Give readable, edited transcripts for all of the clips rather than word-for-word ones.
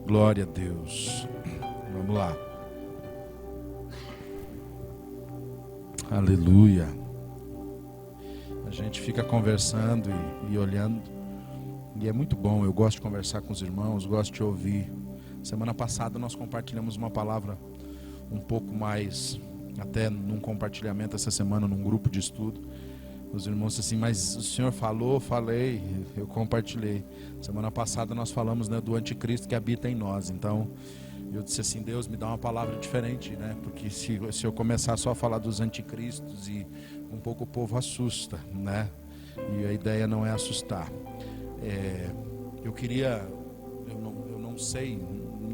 Glória a Deus. Vamos lá. Aleluia. A gente fica conversando e olhando, e é muito bom. Eu gosto de conversar com os irmãos, gosto de ouvir. Semana passada nós compartilhamos uma palavra um pouco mais, até num compartilhamento essa semana, num grupo de estudo. Os irmãos disseram assim, mas o senhor falou, falei, eu compartilhei. Semana passada nós falamos, né, do anticristo que habita em nós. Então eu disse assim, Deus me dá uma palavra diferente, né? Porque se eu começar só a falar dos anticristos, e um pouco o povo assusta, né? E a ideia não é assustar. Eu não sei,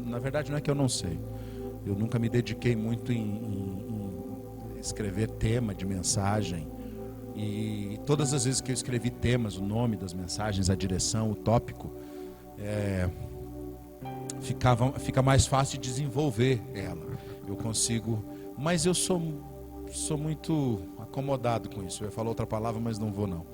na verdade não é que eu não sei. Eu nunca me dediquei muito em escrever tema de mensagem. E todas as vezes que eu escrevi temas, o nome das mensagens, a direção, o tópico, fica mais fácil de desenvolver ela. Eu consigo, mas eu sou muito acomodado com isso. Eu ia falar outra palavra, mas não vou não.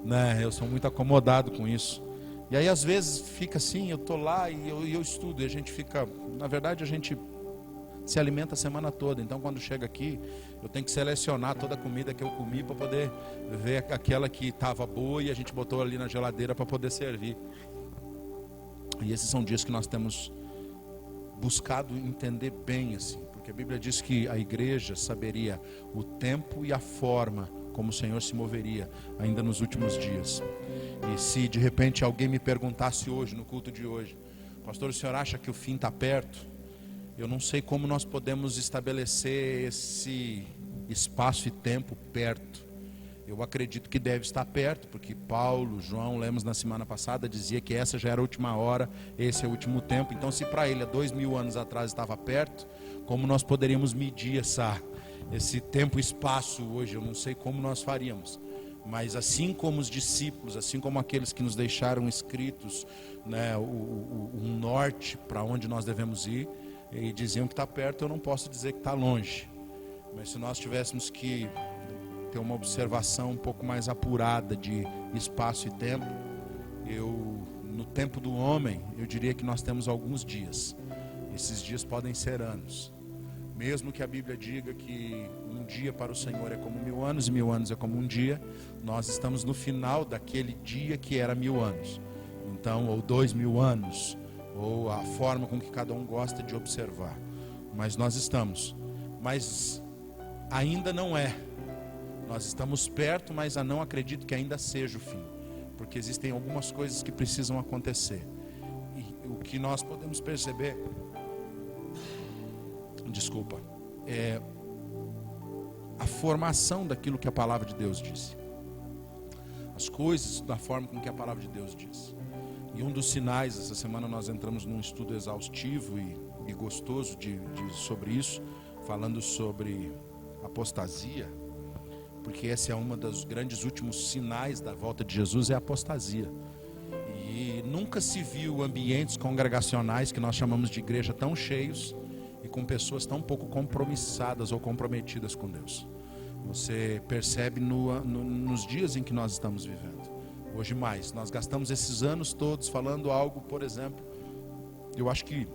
Né? Eu sou muito acomodado com isso. E aí às vezes fica assim, eu tô lá e eu estudo, e a gente fica, na verdade a gente se alimenta a semana toda. Então quando chega aqui, eu tenho que selecionar toda a comida que eu comi para poder ver aquela que estava boa e a gente botou ali na geladeira para poder servir. E esses são dias que nós temos buscado entender bem assim, porque a Bíblia diz que a igreja saberia o tempo e a forma como o Senhor se moveria ainda nos últimos dias. E se de repente alguém me perguntasse hoje, no culto de hoje, pastor, o senhor acha que o fim está perto? Eu não sei como nós podemos estabelecer esse espaço e tempo perto. Eu acredito que deve estar perto, porque Paulo, João, lemos na semana passada, dizia que essa já era a última hora, esse é o último tempo. Então se para ele há 2000 anos atrás estava perto, como nós poderíamos medir esse tempo e espaço hoje? Eu não sei como nós faríamos. Mas assim como os discípulos, assim como aqueles que nos deixaram escritos, né, um norte para onde nós devemos ir, e diziam que está perto, eu não posso dizer que está longe. Mas se nós tivéssemos que ter uma observação um pouco mais apurada de espaço e tempo, no tempo do homem, eu diria que nós temos alguns dias. Esses dias podem ser anos. Mesmo que a Bíblia diga que um dia para o Senhor é como 1000 anos e 1000 anos é como um dia, nós estamos no final daquele dia que era 1000 anos. Então, ou 2000 anos, ou a forma com que cada um gosta de observar. Mas nós estamos. Mas ainda não é. Nós estamos perto, mas eu não acredito que ainda seja o fim. Porque existem algumas coisas que precisam acontecer. E o que nós podemos perceber, é a formação daquilo que a palavra de Deus disse. As coisas da forma com que a palavra de Deus diz. E um dos sinais, essa semana nós entramos num estudo exaustivo e gostoso sobre isso, falando sobre apostasia, porque esse é um dos grandes últimos sinais da volta de Jesus, é a apostasia. E nunca se viu ambientes congregacionais que nós chamamos de igreja tão cheios e com pessoas tão pouco compromissadas ou comprometidas com Deus. Você percebe nos dias em que nós estamos vivendo. Hoje mais, nós gastamos esses anos todos falando algo, por exemplo, eu acho que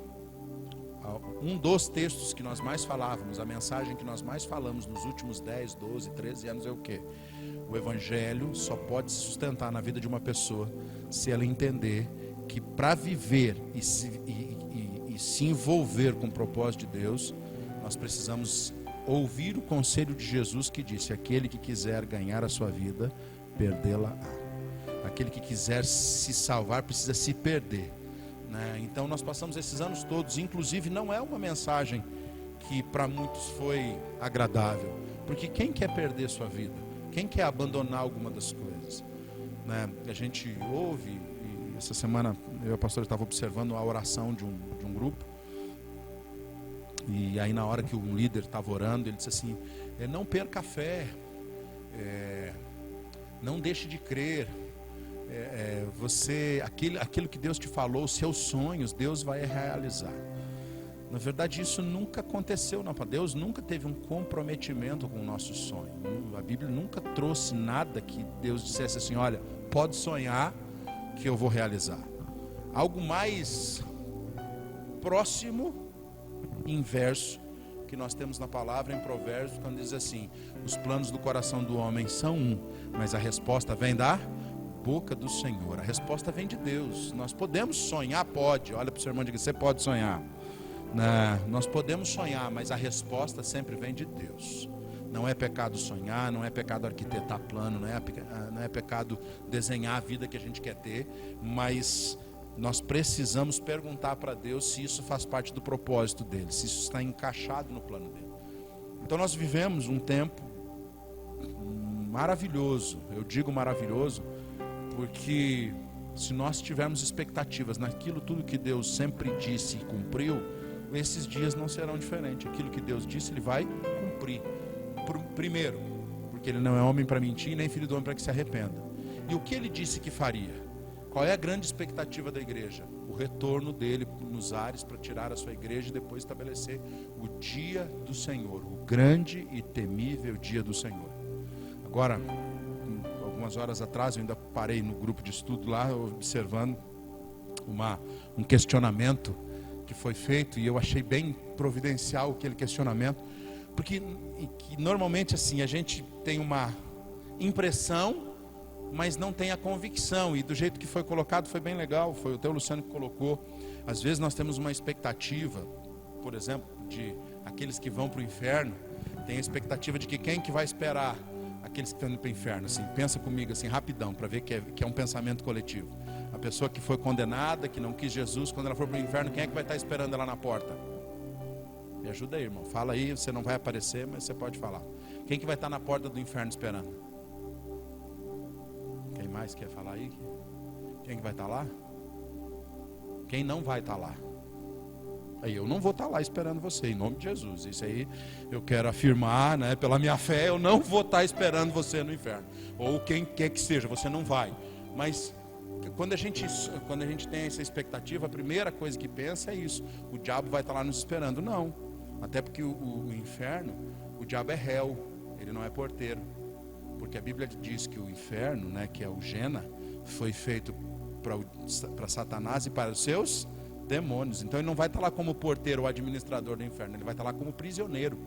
um dos textos que nós mais falávamos, a mensagem que nós mais falamos nos últimos 10, 12, 13 anos é o quê? O Evangelho só pode se sustentar na vida de uma pessoa se ela entender que para viver e se envolver com o propósito de Deus, nós precisamos ouvir o conselho de Jesus que disse: aquele que quiser ganhar a sua vida, perdê-la-á. Aquele que quiser se salvar precisa se perder, né? Então nós passamos esses anos todos, inclusive não é uma mensagem que para muitos foi agradável, porque quem quer perder sua vida? Quem quer abandonar alguma das coisas, né? A gente ouve, e essa semana eu e o pastor estava observando a oração de um grupo, e aí na hora que um líder estava orando, ele disse assim: não perca a fé, não deixe de crer. Aquilo que Deus te falou, os seus sonhos, Deus vai realizar. Na verdade, isso nunca aconteceu, não. Deus nunca teve um comprometimento com o nosso sonho. A Bíblia nunca trouxe nada que Deus dissesse assim: olha, pode sonhar que eu vou realizar. Algo mais próximo inverso que nós temos na palavra em Provérbios, quando diz assim: os planos do coração do homem são mas a resposta vem da boca do Senhor. A resposta vem de Deus. Nós podemos sonhar, pode. Olha para o seu irmão e diga: você pode sonhar. Nós podemos sonhar, mas a resposta sempre vem de Deus. Não é pecado sonhar, não é pecado arquitetar plano, não é pecado desenhar a vida que a gente quer ter, mas nós precisamos perguntar para Deus se isso faz parte do propósito dele, se isso está encaixado no plano dele. Então nós vivemos um tempo maravilhoso. Eu digo maravilhoso porque se nós tivermos expectativas naquilo tudo que Deus sempre disse e cumpriu, esses dias não serão diferentes. Aquilo que Deus disse, Ele vai cumprir. Primeiro, porque Ele não é homem para mentir, nem filho do homem para que se arrependa. E o que Ele disse que faria? Qual é a grande expectativa da igreja? O retorno dele nos ares para tirar a sua igreja e depois estabelecer o dia do Senhor, o grande e temível dia do Senhor. Agora, algumas horas atrás, eu ainda parei no grupo de estudo lá, observando um questionamento que foi feito, e eu achei bem providencial aquele questionamento, porque que normalmente assim, a gente tem uma impressão, mas não tem a convicção, e do jeito que foi colocado foi bem legal, foi até o Luciano que colocou. Às vezes nós temos uma expectativa, por exemplo, de aqueles que vão para o inferno, tem a expectativa de que quem que vai esperar aqueles que estão indo para o inferno, assim, pensa comigo assim, rapidão, para ver que é um pensamento coletivo. A pessoa que foi condenada, que não quis Jesus, quando ela for para o inferno, quem é que vai estar esperando ela na porta? Me ajuda aí, irmão, fala aí, você não vai aparecer, mas você pode falar. Quem que vai estar na porta do inferno esperando? Quem mais quer falar aí? Quem que vai estar lá? Quem não vai estar lá? Aí eu não vou estar lá esperando você, em nome de Jesus. Isso aí eu quero afirmar, né? Pela minha fé, eu não vou estar esperando você no inferno. Ou quem quer que seja, você não vai. Mas quando a gente tem essa expectativa, a primeira coisa que pensa é isso: o diabo vai estar lá nos esperando. Não, até porque o inferno, o diabo é réu, ele não é porteiro. Porque a Bíblia diz que o inferno, né, que é o Gena, foi feito para Satanás e para os seus demônios. Então ele não vai estar lá como porteiro ou administrador do inferno, ele vai estar lá como prisioneiro.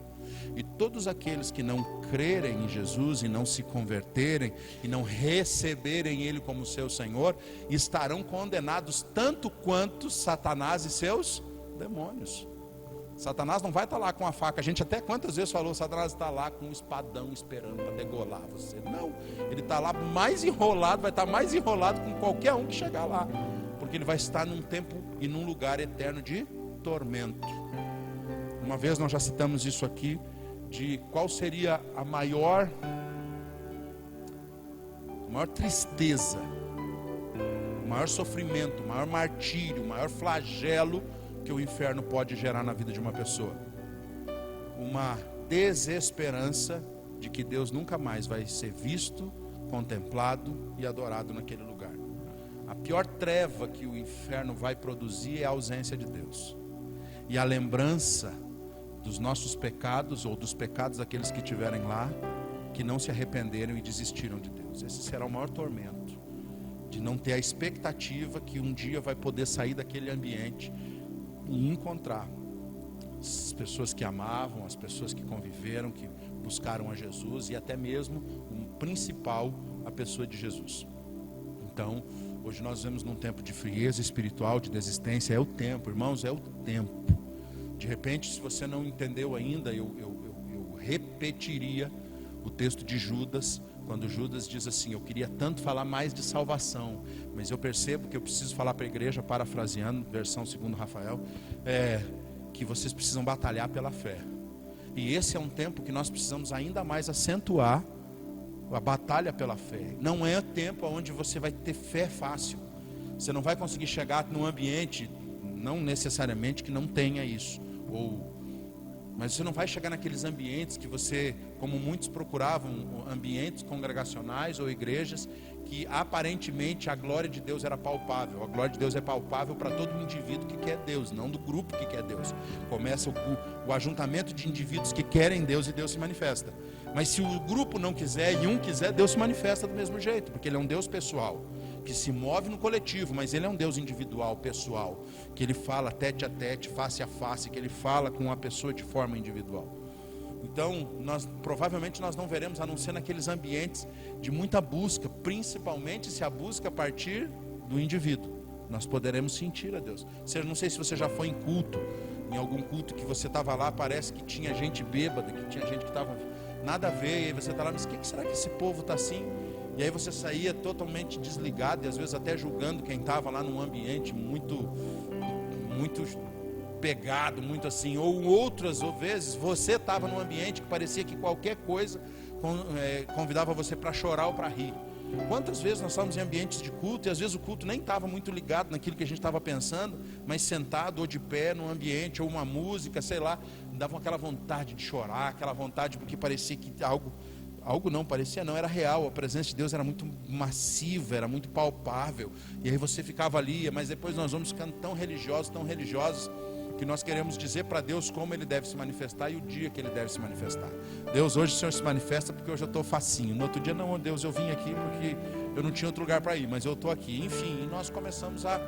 E todos aqueles que não crerem em Jesus e não se converterem e não receberem Ele como seu Senhor, estarão condenados tanto quanto Satanás e seus demônios. Satanás não vai estar lá com a faca. A gente até quantas vezes falou: Satanás está lá com um espadão esperando para degolar você. Não, ele está lá mais enrolado, vai estar mais enrolado com qualquer um que chegar lá, porque ele vai estar num tempo e num lugar eterno de tormento. Uma vez nós já citamos isso aqui, de qual seria a maior tristeza, o maior sofrimento, o maior martírio, o maior flagelo que o inferno pode gerar na vida de uma pessoa. Uma desesperança de que Deus nunca mais vai ser visto, contemplado e adorado naquele lugar. A pior treva que o inferno vai produzir é a ausência de Deus. E a lembrança dos nossos pecados, ou dos pecados daqueles que estiverem lá, que não se arrependeram e desistiram de Deus. Esse será o maior tormento, de não ter a expectativa que um dia vai poder sair daquele ambiente e encontrar as pessoas que amavam, as pessoas que conviveram, que buscaram a Jesus, e até mesmo o principal, a pessoa de Jesus. Então, hoje nós vivemos num tempo de frieza espiritual, de desistência. É o tempo, irmãos, é o tempo. De repente, se você não entendeu ainda, eu repetiria o texto de Judas, quando Judas diz assim: eu queria tanto falar mais de salvação, mas eu percebo que eu preciso falar para a igreja, parafraseando, versão segundo Rafael, que vocês precisam batalhar pela fé. E esse é um tempo que nós precisamos ainda mais acentuar a batalha pela fé. Não é tempo onde você vai ter fé fácil. Você não vai conseguir chegar num ambiente, não necessariamente que não tenha isso, mas você não vai chegar naqueles ambientes que você, como muitos procuravam, ambientes congregacionais ou igrejas, que aparentemente a glória de Deus era palpável. A glória de Deus é palpável para todo indivíduo que quer Deus, não do grupo que quer Deus. Começa o ajuntamento de indivíduos que querem Deus e Deus se manifesta. Mas se o grupo não quiser e um quiser, Deus se manifesta do mesmo jeito, porque Ele é um Deus pessoal. que se move no coletivo, mas ele é um Deus individual, pessoal, que ele fala tete a tete, face a face, que ele fala com a pessoa de forma individual. Então, provavelmente nós não veremos, a não ser naqueles ambientes de muita busca, principalmente se a busca partir do indivíduo. Nós poderemos sentir a Deus. Não sei se você já foi em culto, em algum culto que você estava lá, parece que tinha gente bêbada, que tinha gente que estava nada a ver, e aí você está lá, mas o que será que esse povo está assim? E aí você saía totalmente desligado, e às vezes até julgando quem estava lá num ambiente muito pegado, muito assim. Ou outras vezes você estava num ambiente que parecia que qualquer coisa convidava você para chorar ou para rir. Quantas vezes nós estávamos em ambientes de culto, e às vezes o culto nem estava muito ligado naquilo que a gente estava pensando, mas sentado ou de pé num ambiente, ou uma música, sei lá, dava aquela vontade de chorar, aquela vontade, porque parecia que algo não, parecia não, era real, a presença de Deus era muito massiva, era muito palpável, e aí você ficava ali, mas depois nós vamos ficando tão religiosos, que nós queremos dizer para Deus como Ele deve se manifestar e o dia que Ele deve se manifestar. Deus, hoje o Senhor se manifesta porque hoje eu estou facinho. No outro dia, não, Deus, eu vim aqui porque eu não tinha outro lugar para ir, mas eu estou aqui. Enfim, e nós começamos a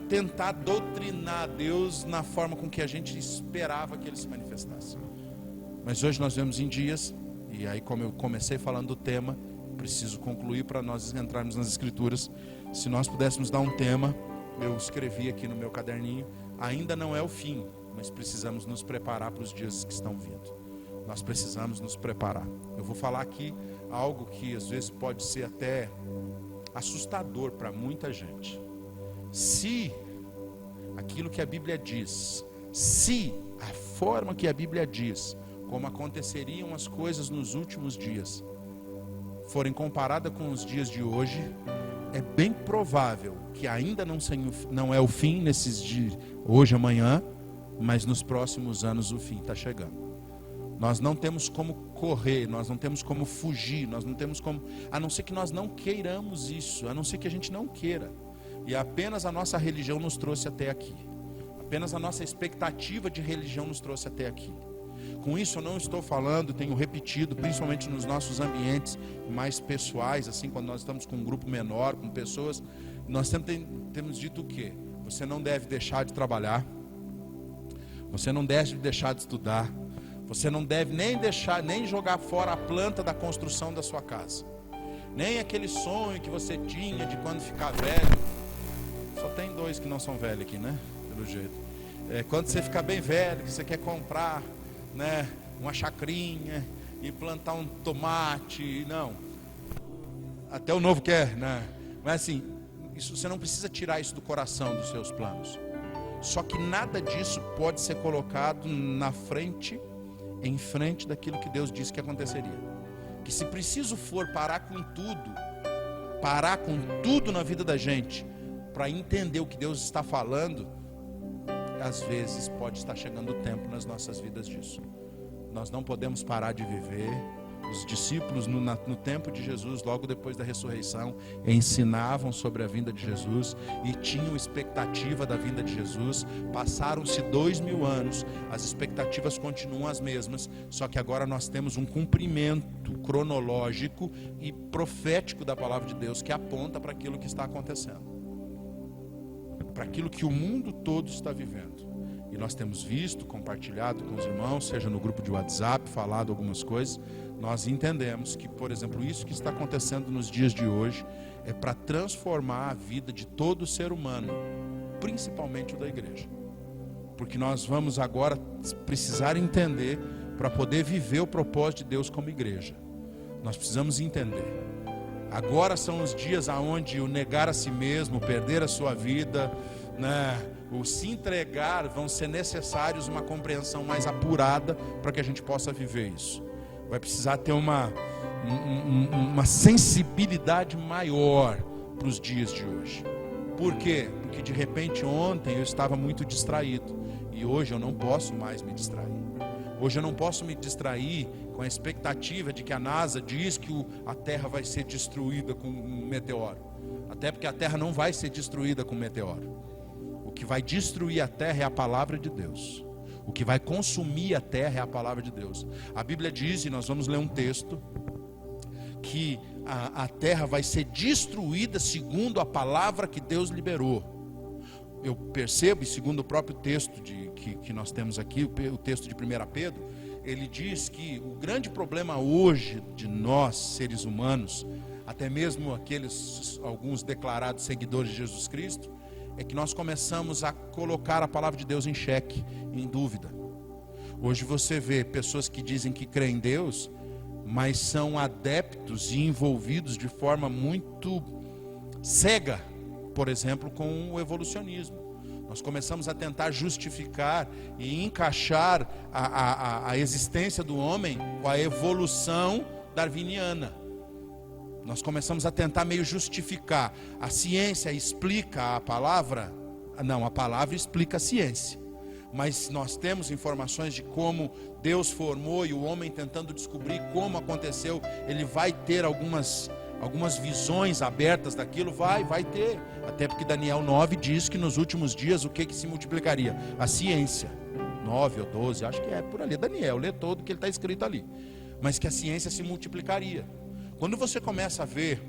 tentar doutrinar Deus na forma com que a gente esperava que Ele se manifestasse. Mas hoje nós vemos em dias, e aí como eu comecei falando do tema, preciso concluir para nós entrarmos nas Escrituras. Se nós pudéssemos dar um tema, eu escrevi aqui no meu caderninho, ainda não é o fim, mas precisamos nos preparar para os dias que estão vindo. Nós precisamos nos preparar. Eu vou falar aqui algo que às vezes pode ser até assustador para muita gente. Se aquilo que a Bíblia diz, se a forma que a Bíblia diz, como aconteceriam as coisas nos últimos dias, forem comparadas com os dias de hoje, é bem provável que ainda não é o fim nesses dias, hoje, amanhã, mas nos próximos anos o fim está chegando. Nós não temos como correr, nós não temos como fugir, nós não temos como, a não ser que nós não queiramos isso, a não ser que a gente não queira. E apenas a nossa religião nos trouxe até aqui. Apenas a nossa expectativa de religião nos trouxe até aqui. Com isso eu não estou falando, tenho repetido, principalmente nos nossos ambientes mais pessoais, assim, quando nós estamos com um grupo menor, com pessoas, nós sempre temos dito o quê? Você não deve deixar de trabalhar, você não deve deixar de estudar, você não deve nem jogar fora a planta da construção da sua casa, nem aquele sonho que você tinha de quando ficar velho. Só tem dois que não são velhos aqui, né? Pelo jeito. Quando você ficar bem velho, que você quer comprar, né, uma chacrinha e plantar um tomate, não. Até o novo quer, né? Mas assim, isso, você não precisa tirar isso do coração dos seus planos. Só que nada disso pode ser colocado em frente daquilo que Deus disse que aconteceria. Que se preciso for parar com tudo na vida da gente, para entender o que Deus está falando, às vezes pode estar chegando o tempo nas nossas vidas disso. Nós não podemos parar de viver. Os discípulos no tempo de Jesus, logo depois da ressurreição, ensinavam sobre a vinda de Jesus e tinham expectativa da vinda de Jesus. Passaram-se 2000 anos, as expectativas continuam as mesmas, só que agora nós temos um cumprimento cronológico e profético da palavra de Deus que aponta para aquilo que está acontecendo, para aquilo que o mundo todo está vivendo. E nós temos visto, compartilhado com os irmãos, seja no grupo de WhatsApp, falado algumas coisas. Nós entendemos que, por exemplo, isso que está acontecendo nos dias de hoje é para transformar a vida de todo ser humano, principalmente o da igreja. Porque nós vamos agora precisar entender, para poder viver o propósito de Deus como igreja, nós precisamos entender. Agora são os dias onde o negar a si mesmo, perder a sua vida, né, o se entregar, vão ser necessários uma compreensão mais apurada para que a gente possa viver isso. Vai precisar ter uma sensibilidade maior para os dias de hoje. Por quê? Porque de repente ontem eu estava muito distraído e hoje eu não posso mais me distrair. Hoje eu não posso me distrair com a expectativa de que a NASA diz que a Terra vai ser destruída com um meteoro. Até porque a Terra não vai ser destruída com um meteoro. O que vai destruir a Terra é a palavra de Deus. O que vai consumir a Terra é a palavra de Deus. A Bíblia diz, e nós vamos ler um texto, que a terra vai ser destruída segundo a palavra que Deus liberou. Eu percebo, e segundo o próprio texto que nós temos aqui, o texto de 1 Pedro, ele diz que o grande problema hoje de nós, seres humanos, até mesmo alguns declarados seguidores de Jesus Cristo, é que nós começamos a colocar a palavra de Deus em xeque, em dúvida. Hoje você vê pessoas que dizem que creem em Deus, mas são adeptos e envolvidos de forma muito cega, por exemplo, com o evolucionismo. Nós começamos a tentar justificar e encaixar a existência do homem com a evolução darwiniana. Nós começamos a tentar meio justificar. A ciência explica a palavra? Não, a palavra explica a ciência. Mas nós temos informações de como Deus formou, e o homem tentando descobrir como aconteceu, ele vai ter algumas visões abertas daquilo, vai ter. Até porque Daniel 9 diz que nos últimos dias o que se multiplicaria? A ciência. 9 ou 12, acho que é por ali. Daniel, lê todo o que ele está escrito ali. Mas que a ciência se multiplicaria. Quando você começa a ver,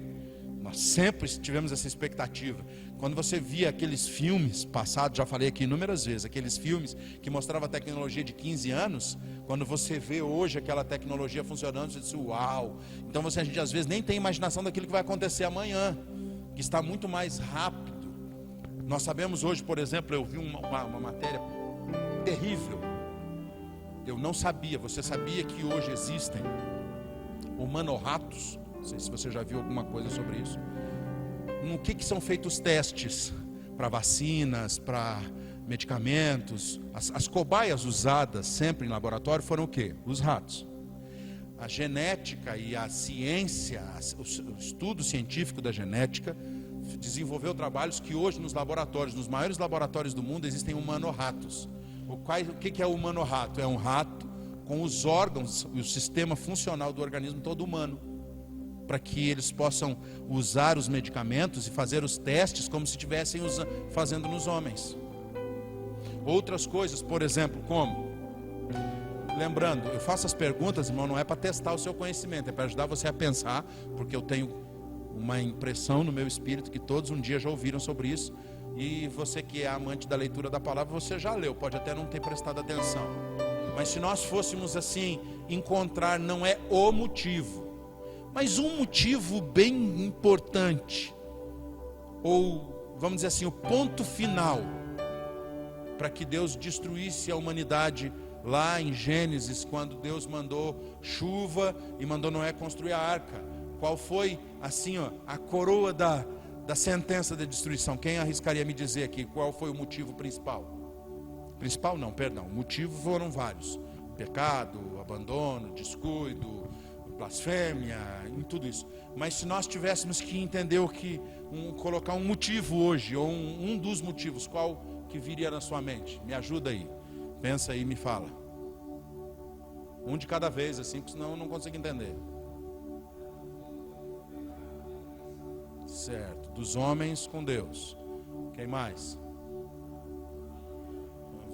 nós sempre tivemos essa expectativa. Quando você via aqueles filmes passados, já falei aqui inúmeras vezes, aqueles filmes que mostravam a tecnologia de 15 anos, quando você vê hoje aquela tecnologia funcionando, você diz, uau! Então a gente às vezes nem tem imaginação daquilo que vai acontecer amanhã, que está muito mais rápido. Nós sabemos hoje, por exemplo, eu vi uma matéria terrível. Eu não sabia, você sabia que hoje existem humanorratos? Não sei se você já viu alguma coisa sobre isso. No que são feitos testes para vacinas, para medicamentos? As cobaias usadas sempre em laboratório foram o quê? Os ratos. A genética e a ciência, o estudo científico da genética desenvolveu trabalhos que hoje nos laboratórios, nos maiores laboratórios do mundo, existem humanorratos. O que é o humanorrato? É um rato com os órgãos e o sistema funcional do organismo todo humano, para que eles possam usar os medicamentos e fazer os testes como se estivessem fazendo nos homens. Outras coisas, por exemplo, como? Lembrando, eu faço as perguntas, irmão, não é para testar o seu conhecimento, é para ajudar você a pensar, porque eu tenho uma impressão no meu espírito que todos um dia já ouviram sobre isso, e você que é amante da leitura da palavra, você já leu, pode até não ter prestado atenção. Mas se nós fôssemos assim, encontrar, não é o motivo, mas um motivo bem importante, ou vamos dizer assim, o ponto final, para que Deus destruísse a humanidade lá em Gênesis, quando Deus mandou chuva e mandou Noé construir a arca. Qual foi assim, a coroa da sentença de destruição? Quem arriscaria me dizer aqui qual foi o motivo principal? Principal não, perdão, o motivo foram vários: pecado, abandono, descuido, blasfêmia, em tudo isso. Mas se nós tivéssemos que entender colocar um motivo hoje, ou um dos motivos, qual que viria na sua mente? Me ajuda aí, pensa aí e me fala. Um de cada vez, assim, porque senão eu não consigo entender. Certo, dos homens com Deus. Quem mais?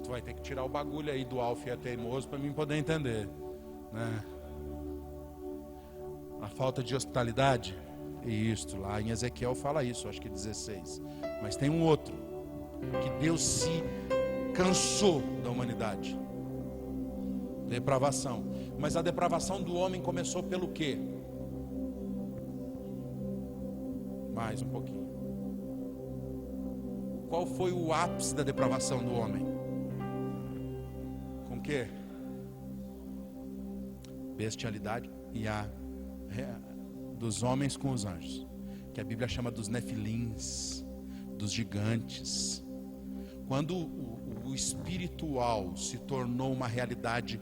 Tu vai ter que tirar o bagulho aí do Alf e é teimoso para mim poder entender, né? A falta de hospitalidade. E isto, lá em Ezequiel fala isso, acho que 16. Mas tem um outro, que Deus se cansou da humanidade. Depravação. Mas a depravação do homem começou pelo quê? Mais um pouquinho. Qual foi o ápice da depravação do homem? Com o quê? Bestialidade e dos homens com os anjos, que a Bíblia chama dos nefilins, dos gigantes. Quando o espiritual se tornou uma realidade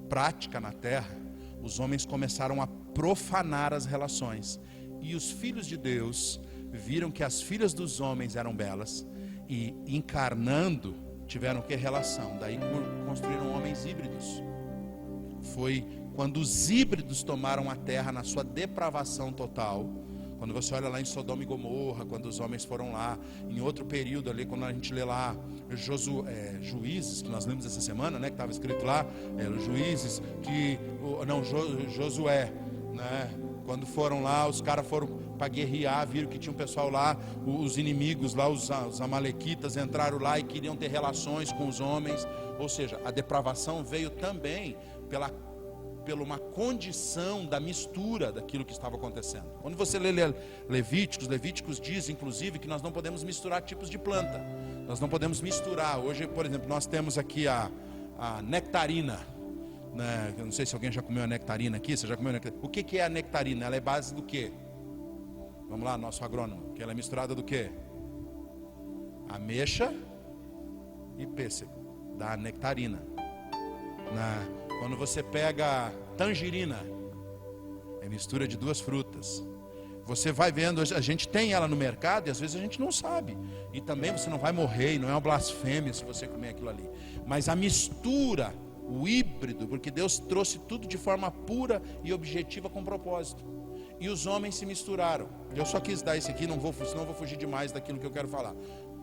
prática na terra, os homens começaram a profanar as relações, e os filhos de Deus viram que as filhas dos homens eram belas, e encarnando tiveram que relação, daí construíram homens híbridos. Foi quando os híbridos tomaram a terra na sua depravação total. Quando você olha lá em Sodoma e Gomorra, quando os homens foram lá, em outro período ali, quando a gente lê lá Juízes, que nós lemos essa semana, né, que estava escrito lá, Juízes, Josué, né, Quando foram lá, os caras foram para guerrear, viram que tinha um pessoal lá, os inimigos lá, os amalequitas entraram lá e queriam ter relações com os homens. Ou seja, a depravação veio também pela uma condição da mistura daquilo que estava acontecendo. Quando você lê Levíticos diz, inclusive, que nós não podemos misturar tipos de planta. Nós não podemos misturar. Hoje, por exemplo, nós temos aqui a nectarina. Né? Eu não sei se alguém já comeu a nectarina aqui. Você já comeu a nectarina? O que é a nectarina? Ela é base do quê? Vamos lá, nosso agrônomo. Que ela é misturada do quê? Ameixa e pêssego. Da nectarina. Quando você pega tangerina, é mistura de duas frutas. Você vai vendo, a gente tem ela no mercado e às vezes a gente não sabe. E também você não vai morrer, e não é uma blasfêmia se você comer aquilo ali. Mas a mistura, o híbrido, porque Deus trouxe tudo de forma pura e objetiva com propósito. E os homens se misturaram. Eu só quis dar isso aqui, senão vou fugir demais daquilo que eu quero falar.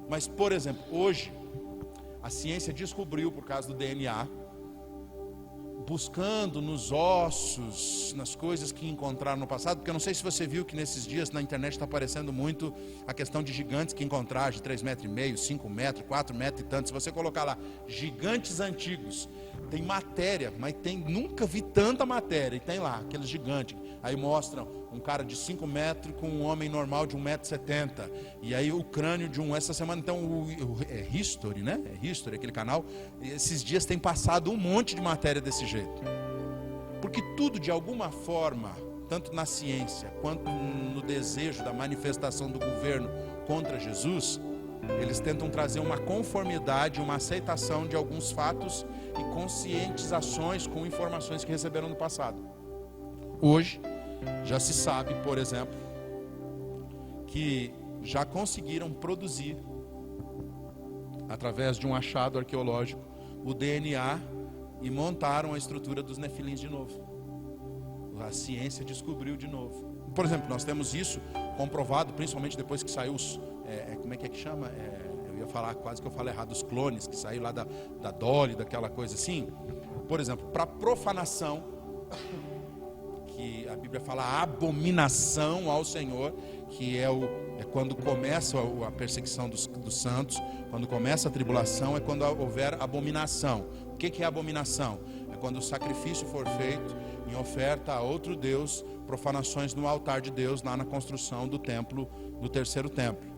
Mas, por exemplo, hoje, a ciência descobriu, por causa do DNA, buscando nos ossos, nas coisas que encontraram no passado, porque eu não sei se você viu que nesses dias na internet está aparecendo muito a questão de gigantes que encontraram de 3,5 metros, 5 metros, 4 metros e tanto. Se você colocar lá, gigantes antigos, tem matéria, mas nunca vi tanta matéria, e tem lá, aqueles gigantes, aí mostram um cara de 5 metros com um homem normal de 1,70 m, e aí o crânio de essa semana, então é History, né? É History, aquele canal, esses dias tem passado um monte de matéria desse jeito, porque tudo de alguma forma, tanto na ciência, quanto no desejo da manifestação do governo contra Jesus, eles tentam trazer uma conformidade, uma aceitação de alguns fatos e conscientizações com informações que receberam no passado. Hoje, já se sabe, por exemplo, que já conseguiram produzir, através de um achado arqueológico, o DNA e montaram a estrutura dos nefilins de novo. A ciência descobriu de novo. Por exemplo, nós temos isso comprovado, principalmente depois que saiu os... como é que chama? Eu ia falar, quase que eu falo errado, os clones, que saiu lá da Dolly, daquela coisa assim. Por exemplo, para profanação, que a Bíblia fala abominação ao Senhor, que é quando começa a perseguição dos santos, quando começa a tribulação, é quando houver abominação. O que é abominação? É quando o sacrifício for feito em oferta a outro Deus, profanações no altar de Deus, lá na construção do templo, do terceiro templo.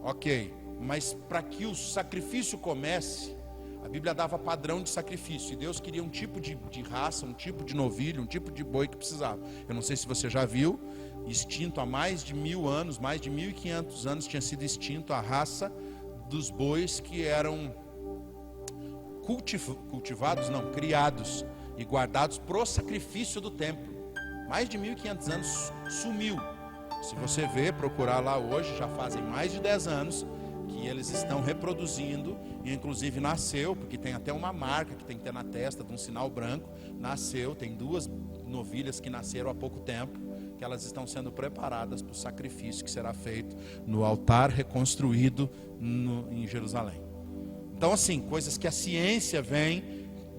Ok, mas para que o sacrifício comece, a Bíblia dava padrão de sacrifício, e Deus queria um tipo de raça, um tipo de novilho, um tipo de boi que precisava. Eu não sei se você já viu, extinto há mais de 1000 anos, mais de 1500 anos tinha sido extinto a raça dos bois que eram criados e guardados pro sacrifício do templo. Mais de 1500 anos sumiu. Se você ver, procurar lá hoje, já fazem mais de 10 anos que eles estão reproduzindo, e inclusive nasceu, porque tem até uma marca que tem que ter na testa de um sinal branco, nasceu, tem 2 novilhas que nasceram há pouco tempo, que elas estão sendo preparadas para o sacrifício que será feito no altar reconstruído em Jerusalém. Então assim, coisas que a ciência vem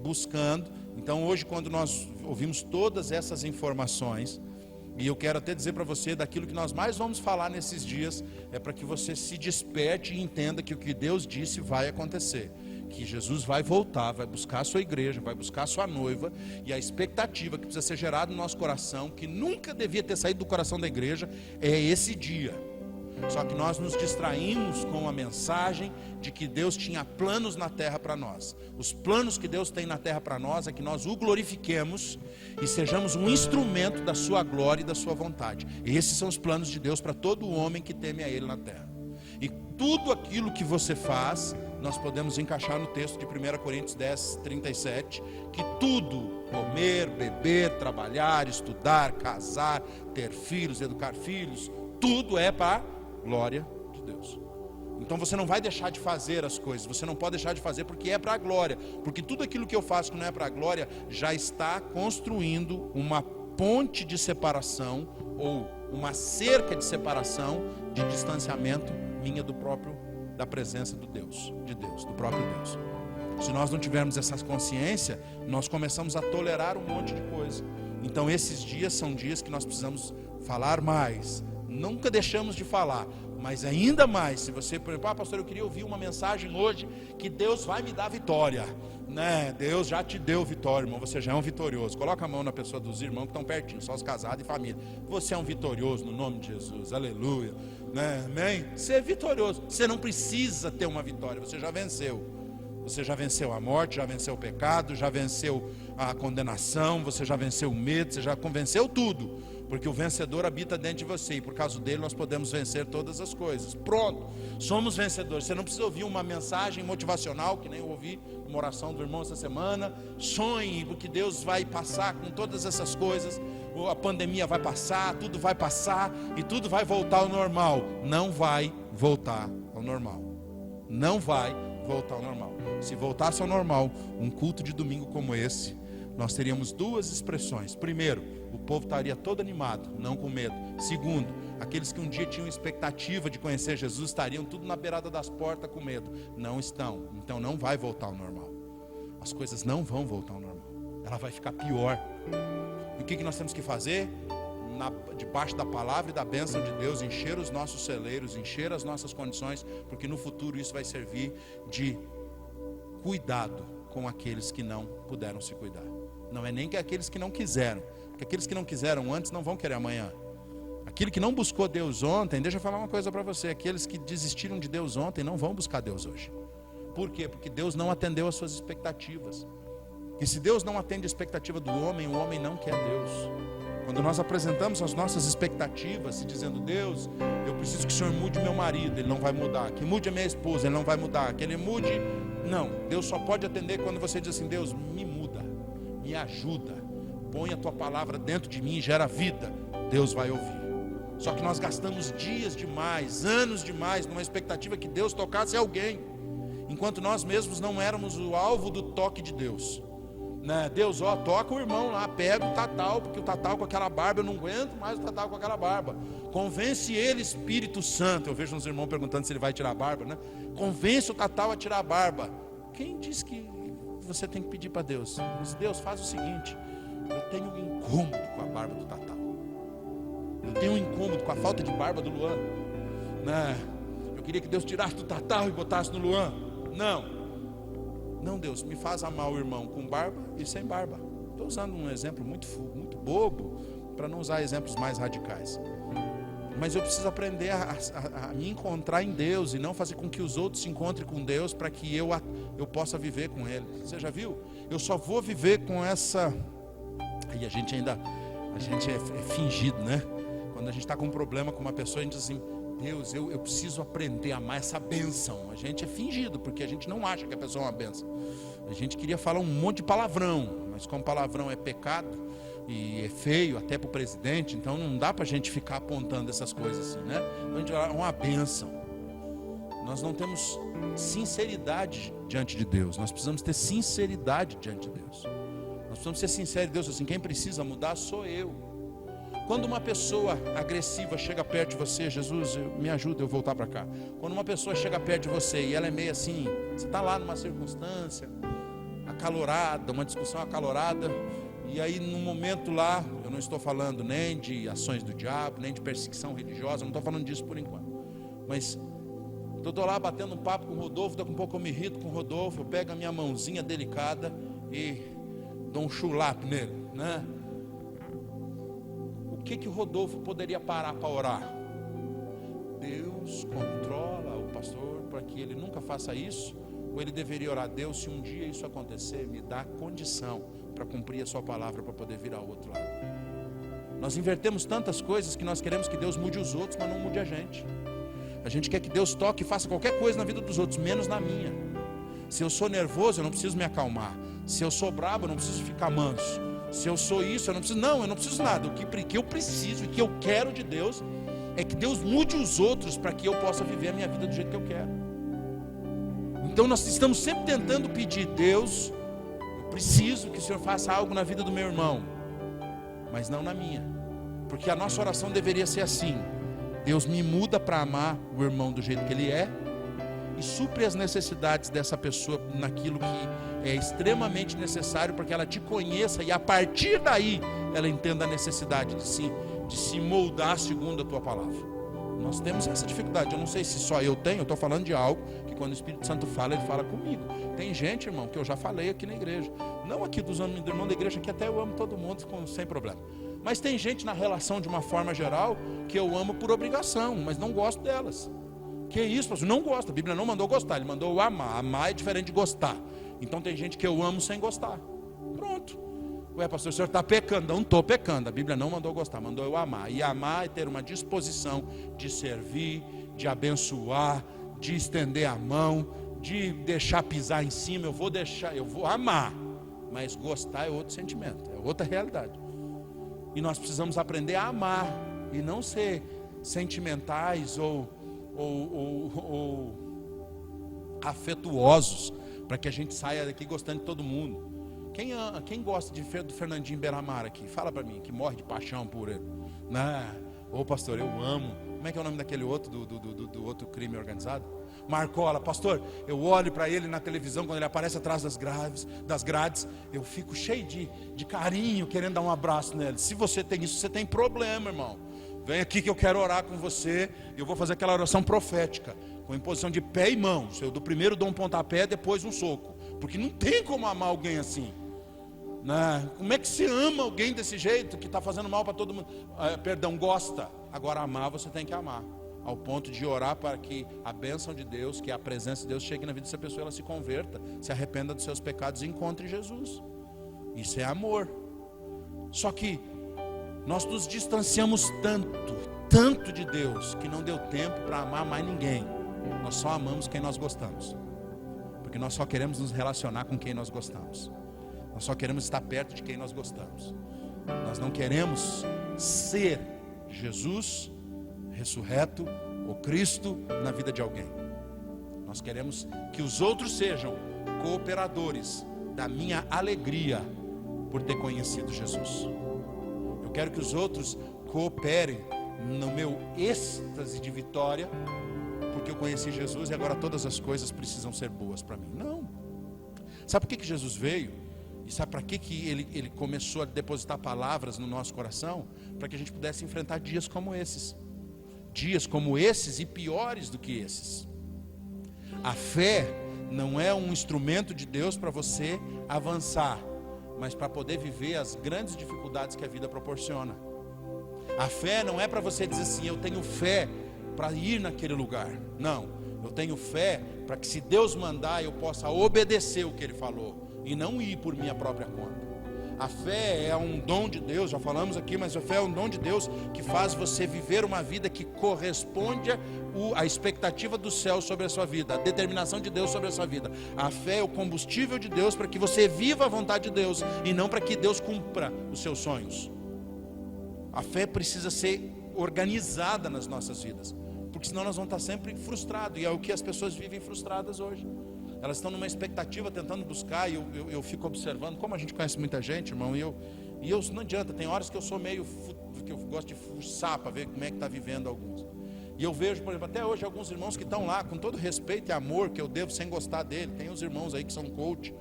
buscando. Então hoje, quando nós ouvimos todas essas informações, e eu quero até dizer para você, daquilo que nós mais vamos falar nesses dias, é para que você se desperte e entenda que o que Deus disse vai acontecer, que Jesus vai voltar, vai buscar a sua igreja, vai buscar a sua noiva, e a expectativa que precisa ser gerada no nosso coração, que nunca devia ter saído do coração da igreja, é esse dia. Só que nós nos distraímos com a mensagem de que Deus tinha planos na terra para nós. Os planos que Deus tem na terra para nós é que nós o glorifiquemos e sejamos um instrumento da sua glória e da sua vontade. E esses são os planos de Deus para todo homem que teme a Ele na terra. E tudo aquilo que você faz, nós podemos encaixar no texto de 1 Coríntios 10, 37, que tudo, comer, beber, trabalhar, estudar, casar, ter filhos, educar filhos, tudo é para glória de Deus. Então você não vai deixar de fazer as coisas, você não pode deixar de fazer porque é para a glória, porque tudo aquilo que eu faço que não é para a glória já está construindo uma ponte de separação ou uma cerca de separação, de distanciamento minha da presença do Deus, do próprio Deus. Se nós não tivermos essa consciência, nós começamos a tolerar um monte de coisa. Então esses dias são dias que nós precisamos falar mais. Nunca deixamos de falar, mas ainda mais, se você, por exemplo, pastor, eu queria ouvir uma mensagem hoje que Deus vai me dar vitória, né? Deus já te deu vitória, irmão, você já é um vitorioso. Coloca a mão na pessoa dos irmãos que estão pertinho, só os casados e família. Você é um vitorioso no nome de Jesus, aleluia, né? Amém? Você é vitorioso, você não precisa ter uma vitória, você já venceu. Você já venceu a morte, já venceu o pecado, já venceu a condenação, você já venceu o medo, você já venceu tudo. Porque o vencedor habita dentro de você, e por causa dele nós podemos vencer todas as coisas. Pronto, somos vencedores. Você não precisa ouvir uma mensagem motivacional, que nem eu ouvi uma oração do irmão essa semana. Sonhe, porque Deus vai passar com todas essas coisas. A pandemia vai passar, tudo vai passar e tudo vai voltar ao normal. Não vai voltar ao normal. Não vai voltar ao normal. Se voltasse ao normal, um culto de domingo como esse, nós teríamos duas expressões. Primeiro, o povo estaria todo animado, não com medo. Segundo, aqueles que um dia tinham expectativa de conhecer Jesus estariam tudo na beirada das portas com medo. Não estão, então não vai voltar ao normal. As coisas não vão voltar ao normal. Ela vai ficar pior. E o que nós temos que fazer? Debaixo da palavra e da bênção de Deus, encher os nossos celeiros, encher as nossas condições, porque no futuro isso vai servir de cuidado com aqueles que não puderam se cuidar. Não é nem que aqueles que não quiseram, porque aqueles que não quiseram antes não vão querer amanhã. Aquele que não buscou Deus ontem, deixa eu falar uma coisa para você, aqueles que desistiram de Deus ontem não vão buscar Deus hoje. Por quê? Porque Deus não atendeu às suas expectativas. E se Deus não atende a expectativa do homem, o homem não quer Deus. Quando nós apresentamos as nossas expectativas, se dizendo, Deus, eu preciso que o Senhor mude meu marido, Ele não vai mudar. Que mude a minha esposa, Ele não vai mudar. Que Ele mude, não. Deus só pode atender quando você diz assim, Deus, me muda, me ajuda, põe a Tua palavra dentro de mim e gera vida. Deus vai ouvir. Só que nós gastamos dias demais, anos demais, numa expectativa que Deus tocasse alguém, enquanto nós mesmos não éramos o alvo do toque de Deus. Né? Deus, toca o irmão lá, pega o Tatal, porque o Tatal com aquela barba, eu não aguento mais o Tatal com aquela barba. Convence ele, Espírito Santo. Eu vejo uns irmãos perguntando se ele vai tirar a barba, né? Convence o Tatal a tirar a barba. Quem diz que você tem que pedir para Deus? Mas Deus, faz o seguinte, eu tenho um incômodo com a barba do Tatal. Eu tenho um incômodo com a falta de barba do Luan, né? Eu queria que Deus tirasse do Tatal e botasse no Luan. Não, Deus, me faz amar o irmão com barba e sem barba. Estou usando um exemplo muito bobo, para não usar exemplos mais radicais. Mas eu preciso aprender a me encontrar em Deus e não fazer com que os outros se encontrem com Deus para que eu possa viver com Ele. Você já viu? Eu só vou viver com essa... E a gente é fingido, né? Quando a gente está com um problema com uma pessoa, a gente diz assim, Deus, eu preciso aprender a amar essa bênção. A gente é fingido, porque a gente não acha que a pessoa é uma bênção. A gente queria falar um monte de palavrão, mas como palavrão é pecado e é feio até para o presidente, então não dá para a gente ficar apontando essas coisas assim, né? Então a gente fala, é uma bênção. Nós não temos sinceridade diante de Deus. Nós precisamos ter sinceridade diante de Deus. Nós precisamos ser sinceros, Deus, assim, quem precisa mudar sou eu. Quando uma pessoa agressiva chega perto de você, Jesus, me ajuda eu voltar para cá. Quando uma pessoa chega perto de você e ela é meio assim, você está lá numa circunstância acalorada, uma discussão acalorada, e aí no momento lá, eu não estou falando nem de ações do diabo, nem de perseguição religiosa, não estou falando disso por enquanto. Mas eu estou lá batendo um papo com o Rodolfo, daqui a pouco eu me irrito com o Rodolfo, eu pego a minha mãozinha delicada e dou um chulape nele, né? O que o Rodolfo poderia parar para orar? Deus controla o pastor para que ele nunca faça isso? Ou ele deveria orar, Deus, se um dia isso acontecer, me dá condição para cumprir a sua palavra, para poder vir ao outro lado. Nós invertemos tantas coisas que nós queremos que Deus mude os outros, mas não mude a gente. A gente quer que Deus toque e faça qualquer coisa na vida dos outros, menos na minha. Se eu sou nervoso, eu não preciso me acalmar. Se eu sou brabo, eu não preciso ficar manso. Se eu sou isso, eu não preciso nada. O que eu preciso e que eu quero de Deus é que Deus mude os outros para que eu possa viver a minha vida do jeito que eu quero. Então nós estamos sempre tentando pedir, Deus, eu preciso que o Senhor faça algo na vida do meu irmão, mas não na minha. Porque a nossa oração deveria ser assim: Deus me muda para amar o irmão do jeito que ele é, e supre as necessidades dessa pessoa naquilo que é extremamente necessário para que ela te conheça e a partir daí ela entenda a necessidade de se moldar segundo a tua palavra. Nós temos essa dificuldade. Eu não sei se só eu tenho, eu estou falando de algo que quando o Espírito Santo fala, ele fala comigo. Tem gente, irmão, que eu já falei aqui na igreja, não aqui dos irmãos da igreja, que até eu amo todo mundo sem problema, mas tem gente na relação de uma forma geral que eu amo por obrigação, mas não gosto delas. Que isso, pastor? Não gosta. A Bíblia não mandou gostar, ele mandou amar. Amar é diferente de gostar. Então tem gente que eu amo sem gostar. Pronto. Ué, pastor, o senhor está pecando? Não estou pecando. A Bíblia não mandou gostar, mandou eu amar. E amar é ter uma disposição de servir, de abençoar, de estender a mão, de deixar pisar em cima. Eu vou amar. Mas gostar é outro sentimento, é outra realidade. E nós precisamos aprender a amar e não ser sentimentais ou afetuosos, para que a gente saia daqui gostando de todo mundo. Quem gosta do Fernandinho Beiramar aqui? Fala para mim, que morre de paixão por ele. Ô pastor, eu amo. Como é que é o nome daquele outro, do outro crime organizado? Marcola. Pastor, eu olho para ele na televisão, quando ele aparece atrás das grades, eu fico cheio de carinho, querendo dar um abraço nele. Se você tem isso, você tem problema, irmão. Vem aqui que eu quero orar com você. Eu vou fazer aquela oração profética, com imposição de pé e mãos. Eu do primeiro dou um pontapé, depois um soco. Porque não tem como amar alguém assim. Como é que se ama alguém desse jeito, que está fazendo mal para todo mundo? Gosta. Agora amar, você tem que amar. Ao ponto de orar para que a bênção de Deus, que a presença de Deus chegue na vida dessa pessoa, ela se converta, se arrependa dos seus pecados e encontre Jesus. Isso é amor. Só que nós nos distanciamos tanto de Deus, que não deu tempo para amar mais ninguém. Nós só amamos quem nós gostamos, porque nós só queremos nos relacionar com quem nós gostamos. Nós só queremos estar perto de quem nós gostamos. Nós não queremos ser Jesus ressurreto ou Cristo na vida de alguém. Nós queremos que os outros sejam cooperadores da minha alegria por ter conhecido Jesus. Eu quero que os outros cooperem no meu êxtase de vitória, porque eu conheci Jesus e agora todas as coisas precisam ser boas para mim. Não. Sabe por que Jesus veio? E sabe para que ele começou a depositar palavras no nosso coração? Para que a gente pudesse enfrentar dias como esses. Dias como esses e piores do que esses. A fé não é um instrumento de Deus para você avançar, mas para poder viver as grandes dificuldades que a vida proporciona. A fé não é para você dizer assim, eu tenho fé para ir naquele lugar. Não, eu tenho fé para que se Deus mandar eu possa obedecer o que Ele falou e não ir por minha própria conta. A fé é um dom de Deus, já falamos aqui, mas a fé é um dom de Deus que faz você viver uma vida que corresponde à expectativa do céu sobre a sua vida, a determinação de Deus sobre a sua vida. A fé é o combustível de Deus para que você viva a vontade de Deus e não para que Deus cumpra os seus sonhos. A fé precisa ser organizada nas nossas vidas, porque senão nós vamos estar sempre frustrados, e é o que as pessoas vivem frustradas hoje. Elas estão numa expectativa, tentando buscar, e eu fico observando, como a gente conhece muita gente, irmão, e eu não adianta, tem horas que eu sou que eu gosto de fuçar para ver como é que está vivendo alguns. E eu vejo, por exemplo, até hoje alguns irmãos que estão lá, com todo respeito e amor que eu devo sem gostar dele. Tem uns irmãos aí que são coach,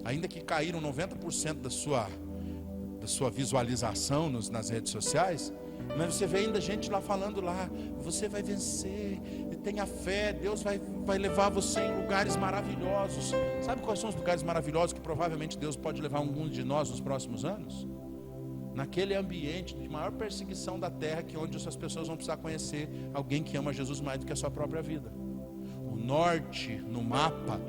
ainda que caíram 90% da sua visualização nas redes sociais, mas você vê ainda gente lá falando lá, você vai vencer, tenha fé, Deus vai levar você em lugares maravilhosos. Sabe quais são os lugares maravilhosos que provavelmente Deus pode levar algum de nós nos próximos anos? Naquele ambiente de maior perseguição da terra, que onde essas pessoas vão precisar conhecer alguém que ama Jesus mais do que a sua própria vida. O norte, no mapa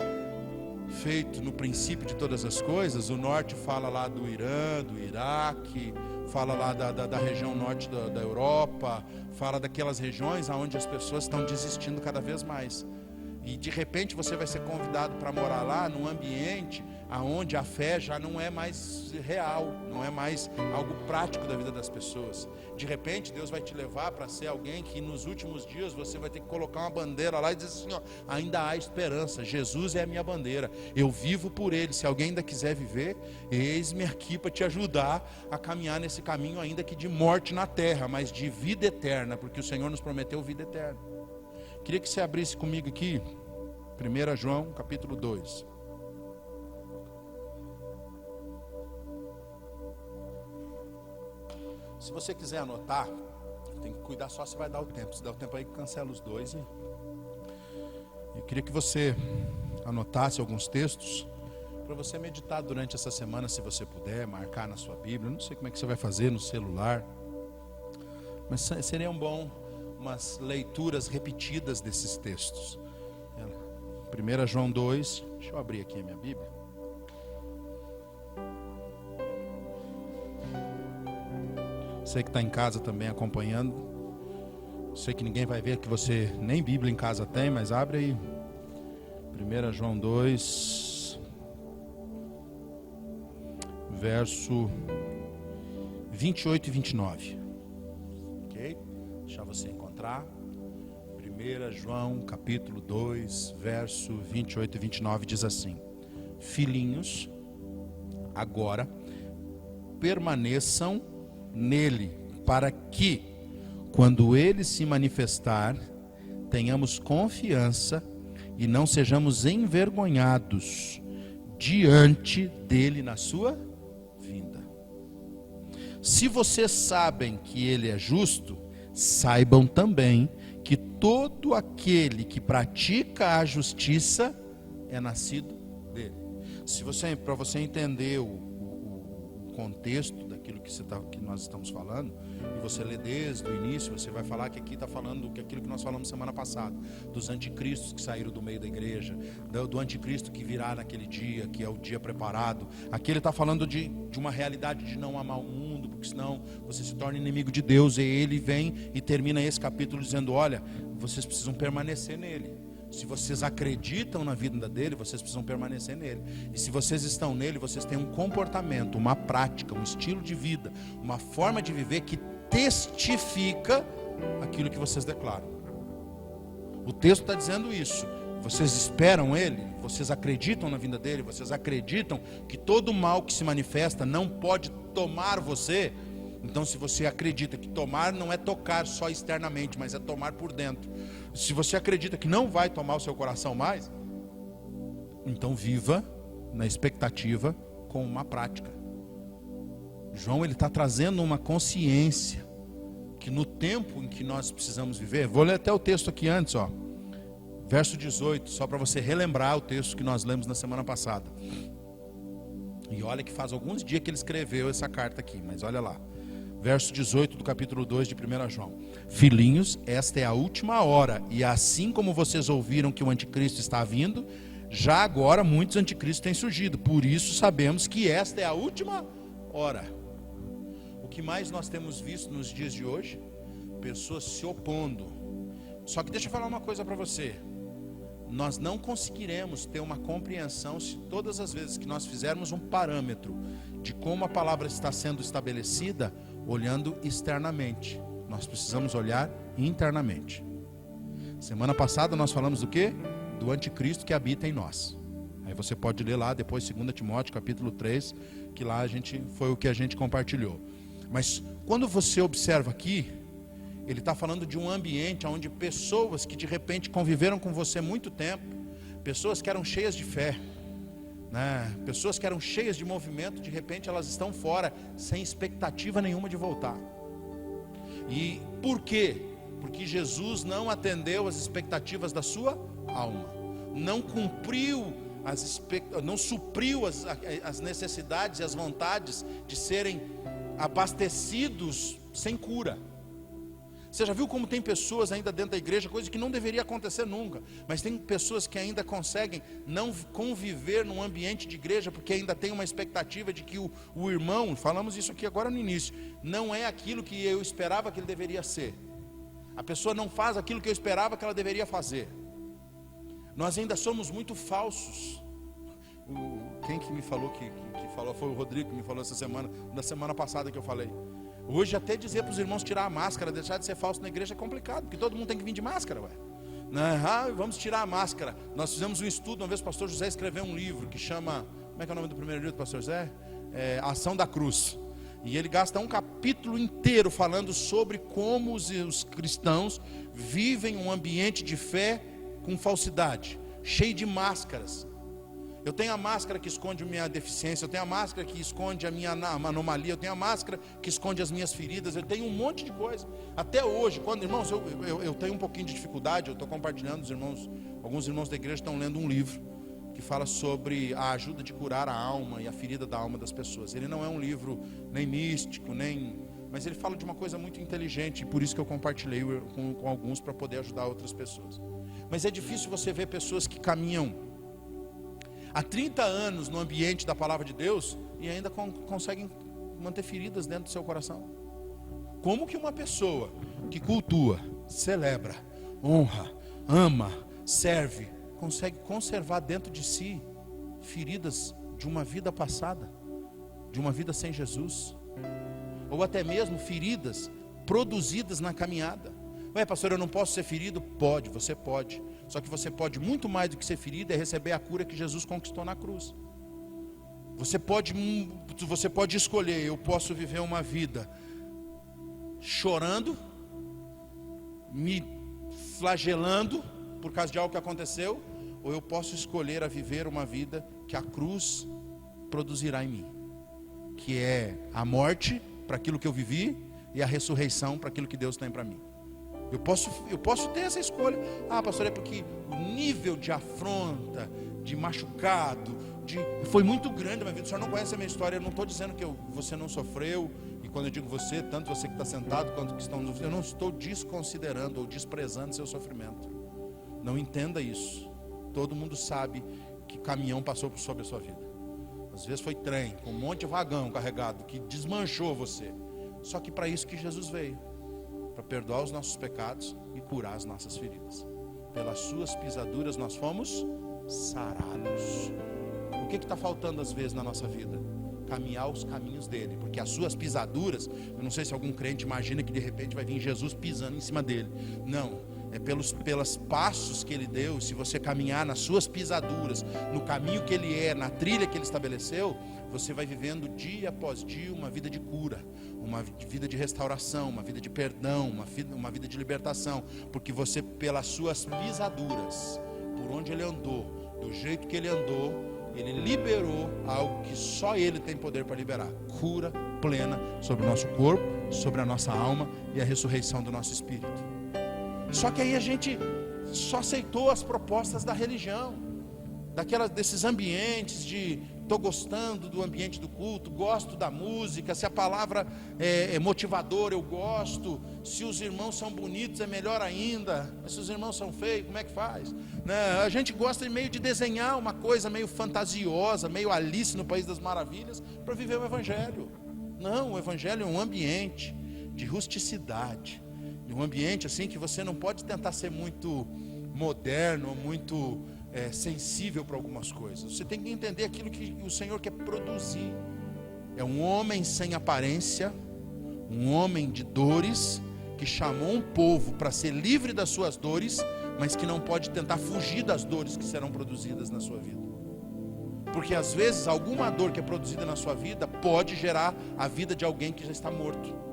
feito no princípio de todas as coisas, o norte fala lá do Irã, do Iraque, fala lá da região norte da Europa, fala daquelas regiões onde as pessoas estão desistindo cada vez mais. E de repente você vai ser convidado para morar lá num ambiente onde a fé já não é mais real, não é mais algo prático da vida das pessoas. De repente Deus vai te levar para ser alguém que nos últimos dias você vai ter que colocar uma bandeira lá e dizer assim, ó, ainda há esperança, Jesus é a minha bandeira, eu vivo por Ele, se alguém ainda quiser viver, eis-me aqui para te ajudar a caminhar nesse caminho ainda que de morte na terra, mas de vida eterna, porque o Senhor nos prometeu vida eterna. Queria que você abrisse comigo aqui 1 João, capítulo 2. Se você quiser anotar, tem que cuidar só se vai dar o tempo. Se der o tempo aí, cancela os dois. Eu queria que você anotasse alguns textos para você meditar durante essa semana, se você puder, marcar na sua Bíblia. Não sei como é que você vai fazer no celular, mas seriam bom umas leituras repetidas desses textos. 1 João 2, deixa eu abrir aqui a minha Bíblia. Você que está em casa também acompanhando, sei que ninguém vai ver que você nem Bíblia em casa tem, mas abre aí 1 João 2, verso 28 e 29. Ok? Deixa você encontrar. 1 João capítulo 2, verso 28 e 29 diz assim: Filhinhos, agora permaneçam nele, para que, quando ele se manifestar, tenhamos confiança e não sejamos envergonhados diante dele na sua vinda. Se vocês sabem que ele é justo, saibam também que todo aquele que pratica a justiça é nascido dele. Para você entender o contexto daquilo que nós estamos falando, e você lê desde o início, você vai falar que aqui está falando aquilo que nós falamos semana passada, dos anticristos que saíram do meio da igreja, do anticristo que virá naquele dia, que é o dia preparado. Aqui ele está falando de uma realidade de não amar o mundo, porque senão você se torna inimigo de Deus. E ele vem e termina esse capítulo dizendo: olha, vocês precisam permanecer nele. Se vocês acreditam na vida dele, vocês precisam permanecer nele. E se vocês estão nele, vocês têm um comportamento, uma prática, um estilo de vida, uma forma de viver que testifica aquilo que vocês declaram. O texto está dizendo isso. Vocês esperam ele, vocês acreditam na vinda dele, vocês acreditam que todo mal que se manifesta não pode tomar você. Então, se você acredita que tomar não é tocar só externamente, mas é tomar por dentro, se você acredita que não vai tomar o seu coração mais, então viva na expectativa com uma prática. João, ele está trazendo uma consciência que no tempo em que nós precisamos viver, vou ler até o texto aqui antes, ó, verso 18, só para você relembrar o texto que nós lemos na semana passada. E olha que faz alguns dias que ele escreveu essa carta aqui, mas olha lá. Verso 18 do capítulo 2 de 1 João. Filhinhos, esta é a última hora, e assim como vocês ouviram que o anticristo está vindo, já agora muitos anticristos têm surgido. Por isso sabemos que esta é a última hora. O que mais nós temos visto nos dias de hoje? Pessoas se opondo. Só que deixa eu falar uma coisa para você. Nós não conseguiremos ter uma compreensão se todas as vezes que nós fizermos um parâmetro de como a palavra está sendo estabelecida, olhando externamente. Nós precisamos olhar internamente. Semana passada nós falamos do quê? Do anticristo que habita em nós. Aí você pode ler lá depois 2 Timóteo capítulo 3, que lá foi o que a gente compartilhou. Mas quando você observa aqui, ele está falando de um ambiente onde pessoas que de repente conviveram com você muito tempo, pessoas que eram cheias de fé, né? Pessoas que eram cheias de movimento, de repente elas estão fora, sem expectativa nenhuma de voltar. E por quê? Porque Jesus não atendeu as expectativas da sua alma, não cumpriu não supriu as necessidades e as vontades de serem abastecidos sem cura. Você já viu como tem pessoas ainda dentro da igreja, coisa que não deveria acontecer nunca, mas tem pessoas que ainda conseguem não conviver num ambiente de igreja, porque ainda tem uma expectativa de que o irmão, falamos isso aqui agora no início, não é aquilo que eu esperava que ele deveria ser. A pessoa não faz aquilo que eu esperava que ela deveria fazer. Nós ainda somos muito falsos. Quem que me falou que falou foi o Rodrigo que me falou essa semana, na semana passada que eu falei. Hoje até dizer para os irmãos tirar a máscara, deixar de ser falso na igreja é complicado, porque todo mundo tem que vir de máscara, ué. Vamos tirar a máscara. Nós fizemos um estudo, uma vez o pastor José escreveu um livro que chama, como é que é o nome do primeiro livro do pastor José? Ação da Cruz. E ele gasta um capítulo inteiro falando sobre como os cristãos vivem um ambiente de fé com falsidade, cheio de máscaras. Eu tenho a máscara que esconde a minha deficiência, eu tenho a máscara que esconde a minha anomalia, eu tenho a máscara que esconde as minhas feridas, eu tenho um monte de coisa. Até hoje, quando, irmãos, eu tenho um pouquinho de dificuldade, eu estou compartilhando, alguns irmãos da igreja estão lendo um livro que fala sobre a ajuda de curar a alma e a ferida da alma das pessoas. Ele não é um livro nem místico, mas ele fala de uma coisa muito inteligente, e por isso que eu compartilhei com alguns, para poder ajudar outras pessoas. Mas é difícil você ver pessoas que caminham há 30 anos no ambiente da palavra de Deus e ainda conseguem manter feridas dentro do seu coração. Como que uma pessoa que cultua, celebra, honra, ama, serve, consegue conservar dentro de si feridas de uma vida passada, de uma vida sem Jesus, ou até mesmo feridas produzidas na caminhada? Ué, pastor, eu não posso ser ferido? Pode, você pode. Só que você pode muito mais do que ser ferido, é receber a cura que Jesus conquistou na cruz. Você pode escolher: eu posso viver uma vida chorando, me flagelando por causa de algo que aconteceu, ou eu posso escolher a viver uma vida que a cruz produzirá em mim, que é a morte para aquilo que eu vivi e a ressurreição para aquilo que Deus tem para mim. Eu posso ter essa escolha. Ah, pastor, é porque o nível de afronta, de machucado, foi muito grande na minha vida. O senhor não conhece a minha história. Eu não estou dizendo que você não sofreu. E quando eu digo você, tanto você que está sentado quanto que estão, eu não estou desconsiderando ou desprezando seu sofrimento. Não entenda isso. Todo mundo sabe que caminhão passou sobre a sua vida. Às vezes foi trem, com um monte de vagão carregado, que desmanchou você. Só que para isso que Jesus veio, para perdoar os nossos pecados e curar as nossas feridas. Pelas suas pisaduras nós fomos sarados. O que está faltando às vezes na nossa vida? Caminhar os caminhos dele, porque as suas pisaduras, eu não sei se algum crente imagina que de repente vai vir Jesus pisando em cima dele. Não, é pelos passos que ele deu. Se você caminhar nas suas pisaduras, no caminho que ele na trilha que ele estabeleceu, você vai vivendo dia após dia uma vida de cura, uma vida de restauração, uma vida de perdão, uma vida de libertação, porque você, pelas suas pisaduras, por onde ele andou, do jeito que ele andou, ele liberou algo que só ele tem poder para liberar: cura plena sobre o nosso corpo, sobre a nossa alma e a ressurreição do nosso espírito. Só que aí a gente só aceitou as propostas da religião, desses ambientes de: estou gostando do ambiente do culto, gosto da música, se a palavra é motivadora eu gosto, se os irmãos são bonitos é melhor ainda, mas se os irmãos são feios, como é que faz? Né? A gente gosta meio de desenhar uma coisa meio fantasiosa, meio Alice no País das Maravilhas, para viver o Evangelho. Não, o Evangelho é um ambiente de rusticidade, de um ambiente assim que você não pode tentar ser muito moderno, muito sensível para algumas coisas. Você tem que entender aquilo que o Senhor quer produzir. É um homem sem aparência, um homem de dores, que chamou um povo para ser livre das suas dores, mas que não pode tentar fugir das dores que serão produzidas na sua vida. Porque às vezes alguma dor que é produzida na sua vida pode gerar a vida de alguém que já está morto.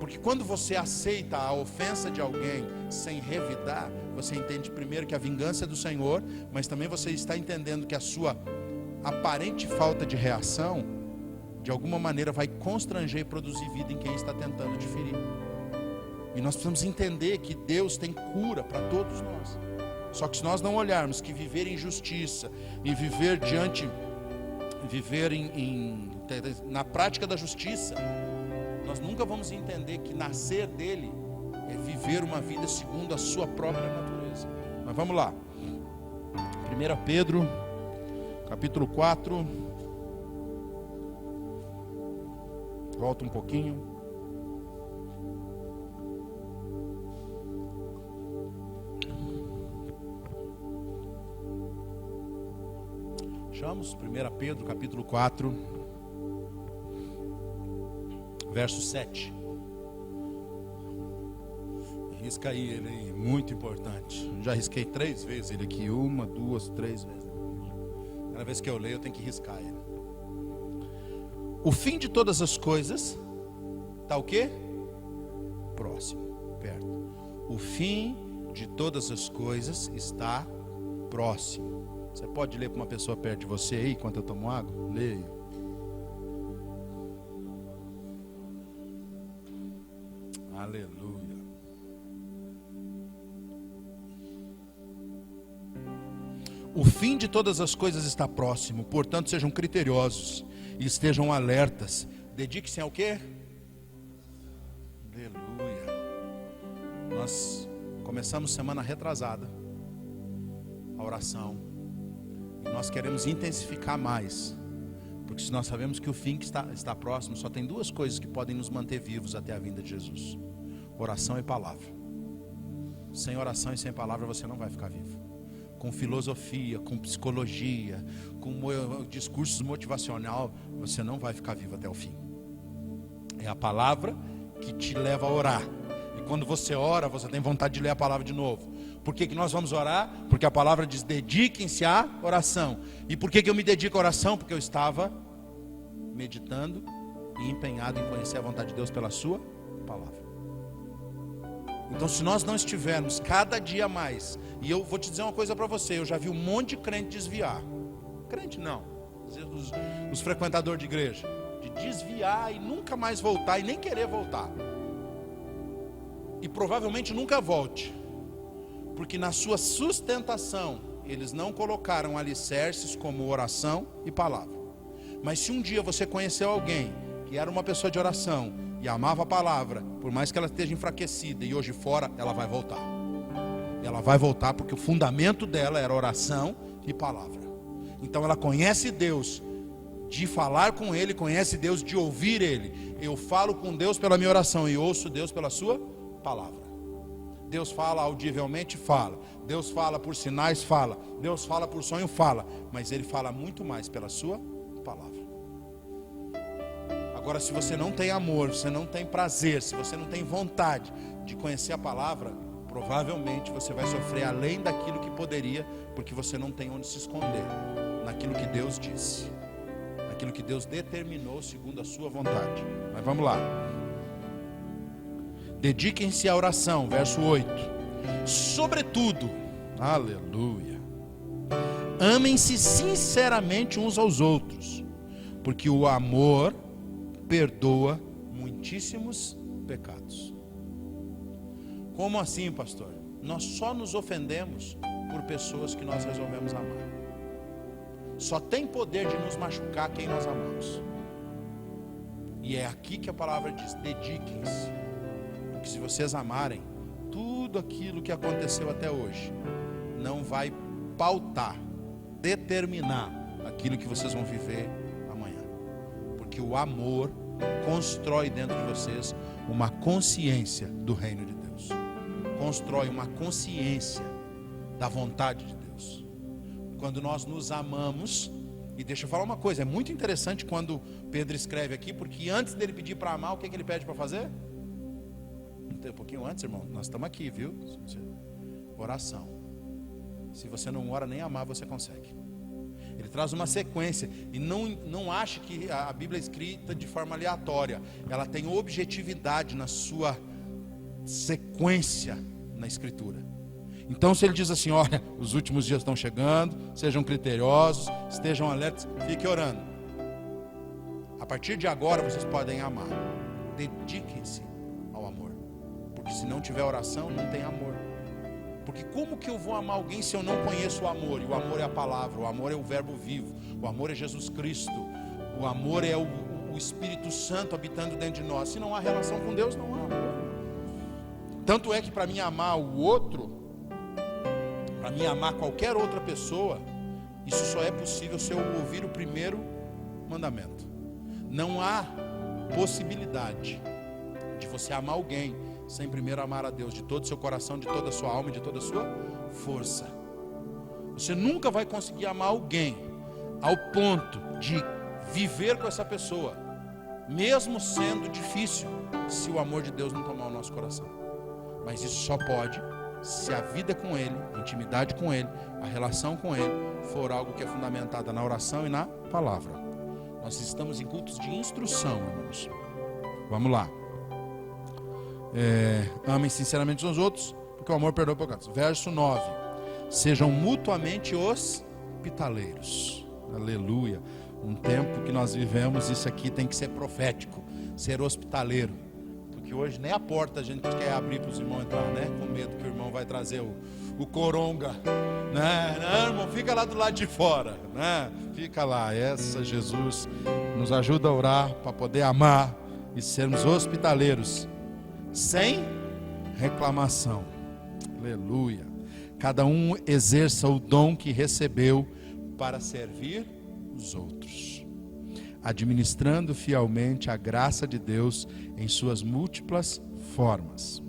Porque quando você aceita a ofensa de alguém sem revidar, você entende primeiro que a vingança é do Senhor, mas também você está entendendo que a sua aparente falta de reação, de alguma maneira, vai constranger e produzir vida em quem está tentando te ferir. E nós precisamos entender que Deus tem cura para todos nós. Só que se nós não olharmos que viver em justiça e viver na prática da justiça, nós nunca vamos entender que nascer dele é viver uma vida segundo a sua própria natureza. Mas vamos lá. 1 Pedro, capítulo 4. Volta um pouquinho. Achamos? 1 Pedro, capítulo 4, verso 7. Risca aí ele aí, muito importante. Já risquei 3 vezes ele aqui, 1, 2, 3 vezes. Cada vez que eu leio eu tenho que riscar ele. O fim de todas as coisas está o quê? Próximo, perto. O fim de todas as coisas está próximo. Você pode ler para uma pessoa perto de você aí, enquanto eu tomo água? Leia. Aleluia. O fim de todas as coisas está próximo, portanto sejam criteriosos e estejam alertas. Dedique-se ao quê? Aleluia. Nós começamos semana retrasada a oração e nós queremos intensificar mais, porque se nós sabemos que o fim que está próximo, só tem duas coisas que podem nos manter vivos até a vinda de Jesus: oração e palavra. Sem oração e sem palavra você não vai ficar vivo. Com filosofia, com psicologia, com discursos motivacional, você não vai ficar vivo até o fim. É a palavra que te leva a orar. E quando você ora, você tem vontade de ler a palavra de novo. Por que nós vamos orar? Porque a palavra diz: dediquem-se à oração. E por que eu me dedico à oração? Porque eu estava meditando e empenhado em conhecer a vontade de Deus pela sua palavra. Então, se nós não estivermos cada dia mais, e eu vou te dizer uma coisa para você, eu já vi um monte de crente desviar. Crente não, os frequentadores de igreja, de desviar e nunca mais voltar e nem querer voltar. E provavelmente nunca volte, porque na sua sustentação eles não colocaram alicerces como oração e palavra. Mas se um dia você conheceu alguém que era uma pessoa de oração e amava a palavra, por mais que ela esteja enfraquecida e hoje fora, ela vai voltar. Ela vai voltar porque o fundamento dela era oração e palavra. Então ela conhece Deus de falar com Ele, conhece Deus de ouvir Ele. Eu falo com Deus pela minha oração e ouço Deus pela sua palavra. Deus fala audivelmente, fala. Deus fala por sinais, fala. Deus fala por sonho, fala. Mas Ele fala muito mais pela sua palavra. Agora, se você não tem amor, você não tem prazer, se você não tem vontade de conhecer a palavra, provavelmente você vai sofrer além daquilo que poderia, porque você não tem onde se esconder naquilo que Deus disse, naquilo que Deus determinou segundo a sua vontade. Mas vamos lá. Dediquem-se à oração, verso 8. Sobretudo, aleluia, amem-se sinceramente uns aos outros, porque o amor perdoa muitíssimos pecados. Como assim, pastor? Nós só nos ofendemos por pessoas que nós resolvemos amar. Só tem poder de nos machucar quem nós amamos. E é aqui que a palavra diz: dediquem-se. Porque se vocês amarem, tudo aquilo que aconteceu até hoje não vai pautar, determinar aquilo que vocês vão viver amanhã. Porque o amor constrói dentro de vocês uma consciência do reino de Deus. Constrói uma consciência da vontade de Deus. Quando nós nos amamos, e deixa eu falar uma coisa, é muito interessante quando Pedro escreve aqui, porque antes dele pedir para amar, o que ele pede para fazer? Um pouquinho antes, irmão, nós estamos aqui, viu? Oração. Se você não ora nem amar, você consegue. Ele traz uma sequência, e não ache que a Bíblia é escrita de forma aleatória. Ela tem objetividade na sua sequência na Escritura. Então, se ele diz assim: olha, os últimos dias estão chegando, sejam criteriosos, estejam alertas, fique orando. A partir de agora vocês podem amar. Dediquem-se ao amor, porque se não tiver oração, não tem amor. Porque como que eu vou amar alguém se eu não conheço o amor? E o amor é a palavra, o amor é o verbo vivo, o amor é Jesus Cristo, o amor é o Espírito Santo habitando dentro de nós. Se não há relação com Deus, não há amor. Tanto é que para mim amar o outro, para mim amar qualquer outra pessoa, isso só é possível se eu ouvir o primeiro mandamento. Não há possibilidade de você amar alguém sem primeiro amar a Deus de todo o seu coração, de toda a sua alma e de toda a sua força. Você nunca vai conseguir amar alguém ao ponto de viver com essa pessoa, mesmo sendo difícil, se o amor de Deus não tomar o nosso coração. Mas isso só pode se a vida com Ele, a intimidade com Ele, a relação com Ele for algo que é fundamentada na oração e na palavra. Nós estamos em cultos de instrução, irmãos. Vamos lá. Amem sinceramente uns aos outros, porque o amor perdoa pecados. Verso 9. sejam mutuamente hospitaleiros. Aleluia. Um tempo que nós vivemos, isso aqui tem que ser profético, ser hospitaleiro. Porque hoje nem a porta a gente quer abrir para os irmãos entrar, né? Com medo que o irmão vai trazer o coronga, né? Não, irmão, fica lá do lado de fora, né? Fica lá. Jesus nos ajuda a orar para poder amar e sermos hospitaleiros, sem reclamação. Aleluia. Cada um exerça o dom que recebeu para servir os outros, administrando fielmente a graça de Deus em suas múltiplas formas.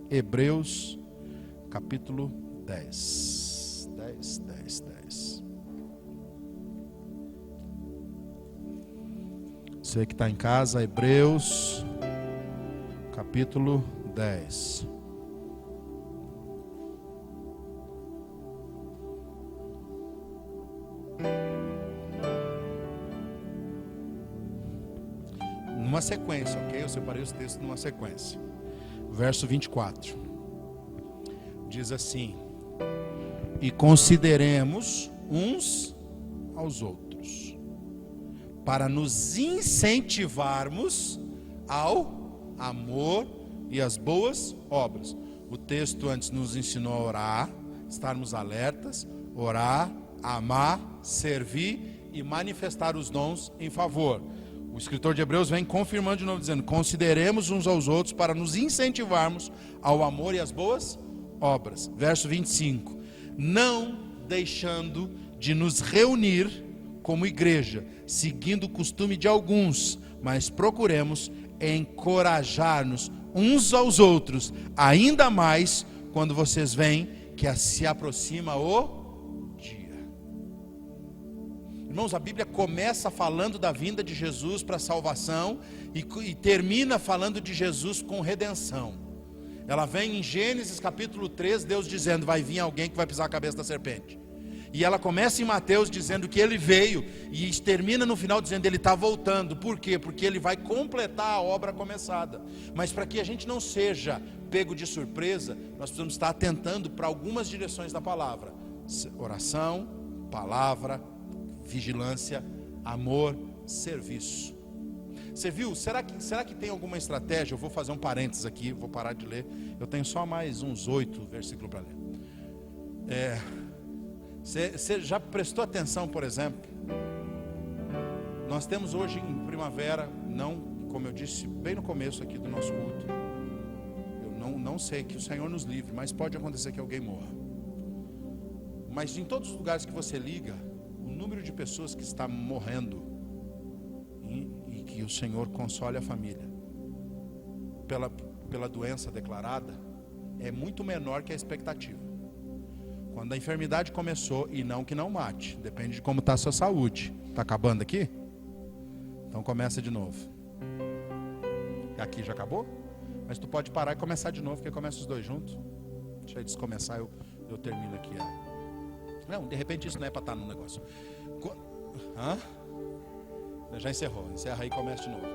Hebreus capítulo 10. Você que está em casa, Hebreus capítulo 10. Numa sequência, ok? Eu separei os textos numa sequência. Verso 24 diz assim: e consideremos uns aos outros, para nos incentivarmos ao amor e às boas obras. O texto antes nos ensinou a orar, estarmos alertas, orar, amar, servir e manifestar os dons em favor. O escritor de Hebreus vem confirmando de novo, dizendo: consideremos uns aos outros para nos incentivarmos ao amor e às boas obras. Verso 25: não deixando de nos reunir como igreja, seguindo o costume de alguns, mas procuremos encorajar-nos uns aos outros, ainda mais quando vocês veem que se aproxima o dia. Irmãos, a Bíblia começa falando da vinda de Jesus para a salvação e termina falando de Jesus com redenção. Ela vem em Gênesis capítulo 3, Deus dizendo: vai vir alguém que vai pisar a cabeça da serpente. E ela começa em Mateus dizendo que ele veio, e termina no final dizendo que ele está voltando. Por quê? Porque ele vai completar a obra começada. Mas para que a gente não seja pego de surpresa, nós precisamos estar atentando para algumas direções da palavra: oração, palavra, vigilância, amor, serviço. Você viu? Será que tem alguma estratégia? Eu vou fazer um parênteses aqui, vou parar de ler. Eu tenho só mais uns 8 versículos para ler. Você já prestou atenção, por exemplo? Nós temos hoje em primavera, não, como eu disse bem no começo aqui do nosso culto, eu não sei, que o Senhor nos livre, mas pode acontecer que alguém morra. Mas em todos os lugares que você liga, o número de pessoas que está morrendo, e que o Senhor console a família pela doença declarada, é muito menor que a expectativa. Quando a enfermidade começou, e não que não mate, depende de como está a sua saúde. Está acabando aqui? Então começa de novo. Aqui já acabou? Mas tu pode parar e começar de novo, porque começa os dois juntos. Deixa eles começar, eu termino aqui. Não, de repente isso não é para estar no negócio. Já encerrou, encerra aí e começa de novo.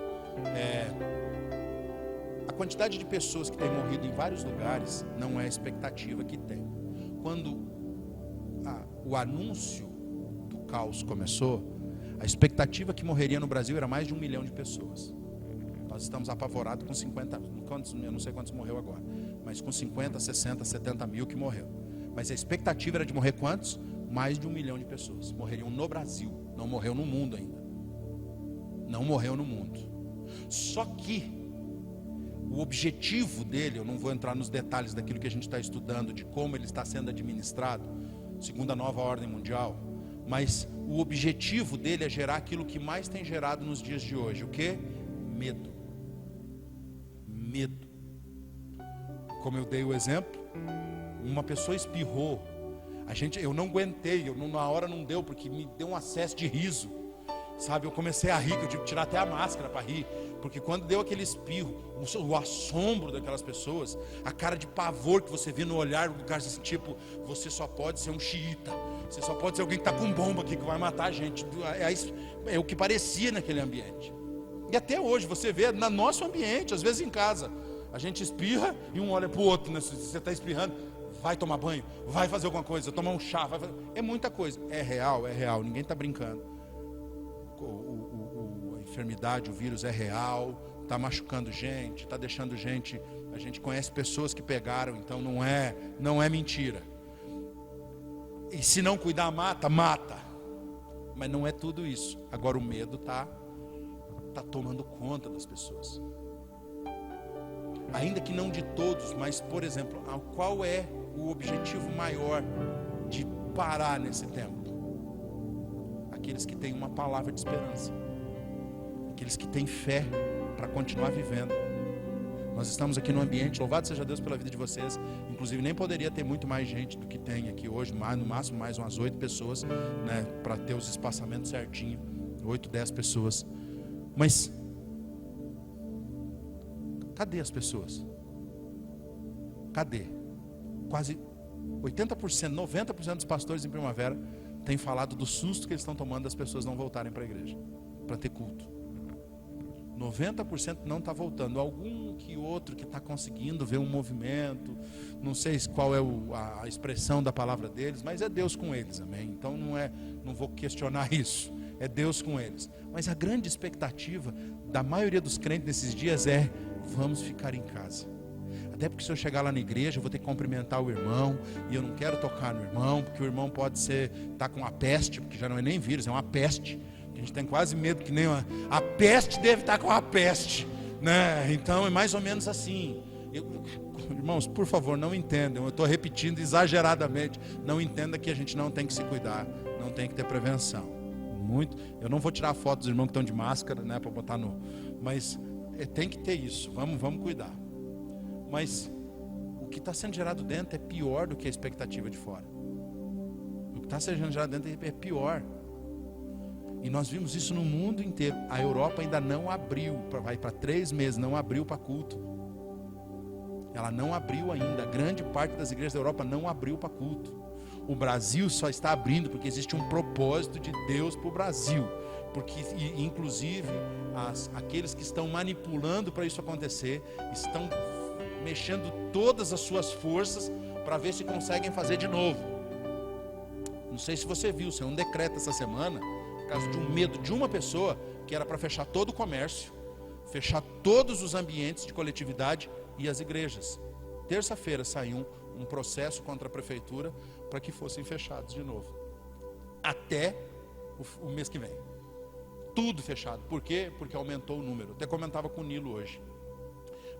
A quantidade de pessoas que têm morrido em vários lugares não é a expectativa que tem. Quando o anúncio do caos começou, a expectativa que morreria no Brasil era mais de 1 milhão de pessoas. Nós estamos apavorados com 50, eu não sei quantos morreu agora, mas com 50, 60, 70 mil que morreu. Mas a expectativa era de morrer quantos? Mais de 1 milhão de pessoas. Morreriam no Brasil, não morreu no mundo ainda. Não morreu no mundo. Só que o objetivo dele, eu não vou entrar nos detalhes daquilo que a gente está estudando, de como ele está sendo administrado, segundo a nova ordem mundial, mas o objetivo dele é gerar aquilo que mais tem gerado nos dias de hoje. O que? Medo. Medo. Como eu dei o exemplo, uma pessoa espirrou, eu não aguentei, na hora não deu, porque me deu um acesso de riso, sabe? Eu comecei a rir, eu tive que tirar até a máscara para rir, porque quando deu aquele espirro, o assombro daquelas pessoas, a cara de pavor que você vê no olhar do cara, assim, tipo, você só pode ser um xiita, você só pode ser alguém que está com bomba aqui, que vai matar a gente. É o que parecia naquele ambiente. E até hoje você vê no nosso ambiente, às vezes em casa, a gente espirra e um olha para o outro, né? Se você está espirrando, vai tomar banho, vai fazer alguma coisa, tomar um chá, é muita coisa. É real, ninguém está brincando. A enfermidade, o vírus é real, está machucando gente, está deixando gente. A gente conhece pessoas que pegaram, então não é mentira. E se não cuidar, mata. Mas não é tudo isso. Agora o medo está tomando conta das pessoas. Ainda que não de todos, mas, por exemplo, qual é o objetivo maior de parar nesse tempo? Aqueles que têm uma palavra de esperança. Aqueles que têm fé para continuar vivendo. Nós estamos aqui no ambiente, louvado seja Deus pela vida de vocês. Inclusive nem poderia ter muito mais gente do que tem aqui hoje, no máximo mais umas 8 pessoas, né, para ter os espaçamentos certinho, 8, 10 pessoas. Mas cadê as pessoas? Cadê? Quase 80%, 90% dos pastores em Primavera têm falado do susto que eles estão tomando das pessoas não voltarem para a igreja, para ter culto. 90% não está voltando. Algum que outro que está conseguindo ver um movimento, não sei qual é a expressão da palavra deles, mas é Deus com eles, amém? Então não vou questionar isso, é Deus com eles. Mas a grande expectativa da maioria dos crentes nesses dias é: vamos ficar em casa. Até porque se eu chegar lá na igreja, eu vou ter que cumprimentar o irmão, e eu não quero tocar no irmão, porque o irmão pode estar com uma peste, porque já não é nem vírus, é uma peste. A gente tem quase medo que nem a peste deve estar com a peste, né? Então é mais ou menos assim. Irmãos, por favor, não entendam, eu estou repetindo exageradamente. Não entenda que a gente não tem que se cuidar, não tem que ter prevenção. Eu não vou tirar a foto dos irmãos que estão de máscara, né, para botar mas tem que ter isso. Vamos cuidar. Mas o que está sendo gerado dentro é pior do que a expectativa de fora. O que está sendo gerado dentro é pior. E nós vimos isso no mundo inteiro. A Europa ainda não abriu, vai para 3 meses, não abriu para culto. Ela não abriu ainda. Grande parte das igrejas da Europa não abriu para culto. O Brasil só está abrindo porque existe um propósito de Deus para o Brasil. Porque, inclusive, aqueles que estão manipulando para isso acontecer, estão mexendo todas as suas forças para ver se conseguem fazer de novo. Não sei se você viu, saiu um decreto essa semana, por causa de um medo de uma pessoa, que era para fechar todo o comércio, fechar todos os ambientes de coletividade e as igrejas. Terça-feira saiu um processo contra a prefeitura para que fossem fechados de novo, até o mês que vem. Tudo fechado. Por quê? Porque aumentou o número. Até comentava com o Nilo hoje.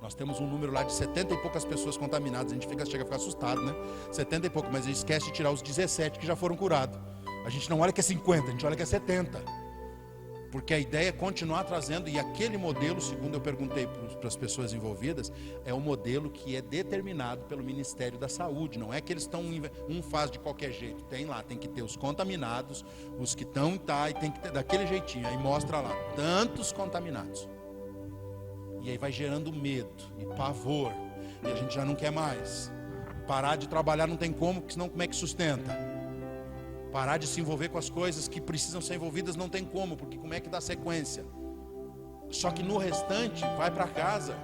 Nós temos um número lá de 70 e poucas pessoas contaminadas. A gente chega a ficar assustado, né? 70 e pouco, mas a gente esquece de tirar os 17 que já foram curados. A gente não olha que é 50, a gente olha que é 70. Porque a ideia é continuar trazendo, e aquele modelo, segundo eu perguntei para as pessoas envolvidas, é um modelo que é determinado pelo Ministério da Saúde. Não é que eles estão, faz de qualquer jeito. Tem lá, tem que ter os contaminados, os que estão, e tem que ter daquele jeitinho. Aí mostra lá, tantos contaminados. E aí vai gerando medo e pavor. E a gente já não quer mais. Parar de trabalhar não tem como, porque senão como é que sustenta? Parar de se envolver com as coisas que precisam ser envolvidas não tem como, porque como é que dá sequência? Só que no restante, vai para casa.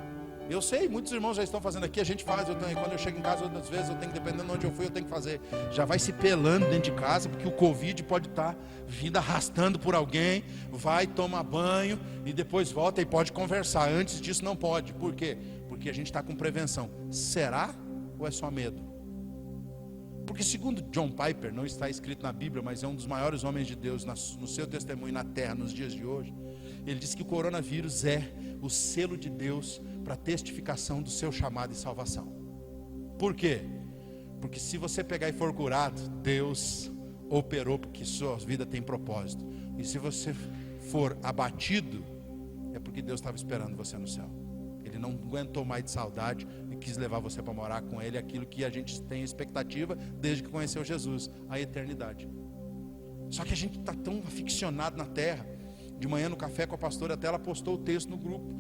Eu sei, muitos irmãos já estão fazendo aqui, a gente faz. Quando eu chego em casa, outras vezes, dependendo de onde eu fui, eu tenho que fazer. Já vai se pelando dentro de casa, porque o Covid pode estar vindo arrastando por alguém. Vai, toma banho e depois volta e pode conversar. Antes disso não pode. Por quê? Porque a gente está com prevenção. Será ou é só medo? Porque segundo John Piper, não está escrito na Bíblia, mas é um dos maiores homens de Deus no seu testemunho na terra, nos dias de hoje. Ele diz que o coronavírus é o selo de Deus para testificação do seu chamado e salvação. Por quê? Porque se você pegar e for curado, Deus operou porque sua vida tem propósito. E se você for abatido, é porque Deus estava esperando você no céu. Ele não aguentou mais de saudade e quis levar você para morar com Ele, aquilo que a gente tem expectativa desde que conheceu Jesus, a eternidade. Só que a gente está tão aficionado na terra. De manhã no café com a pastora, até ela postou o texto no grupo.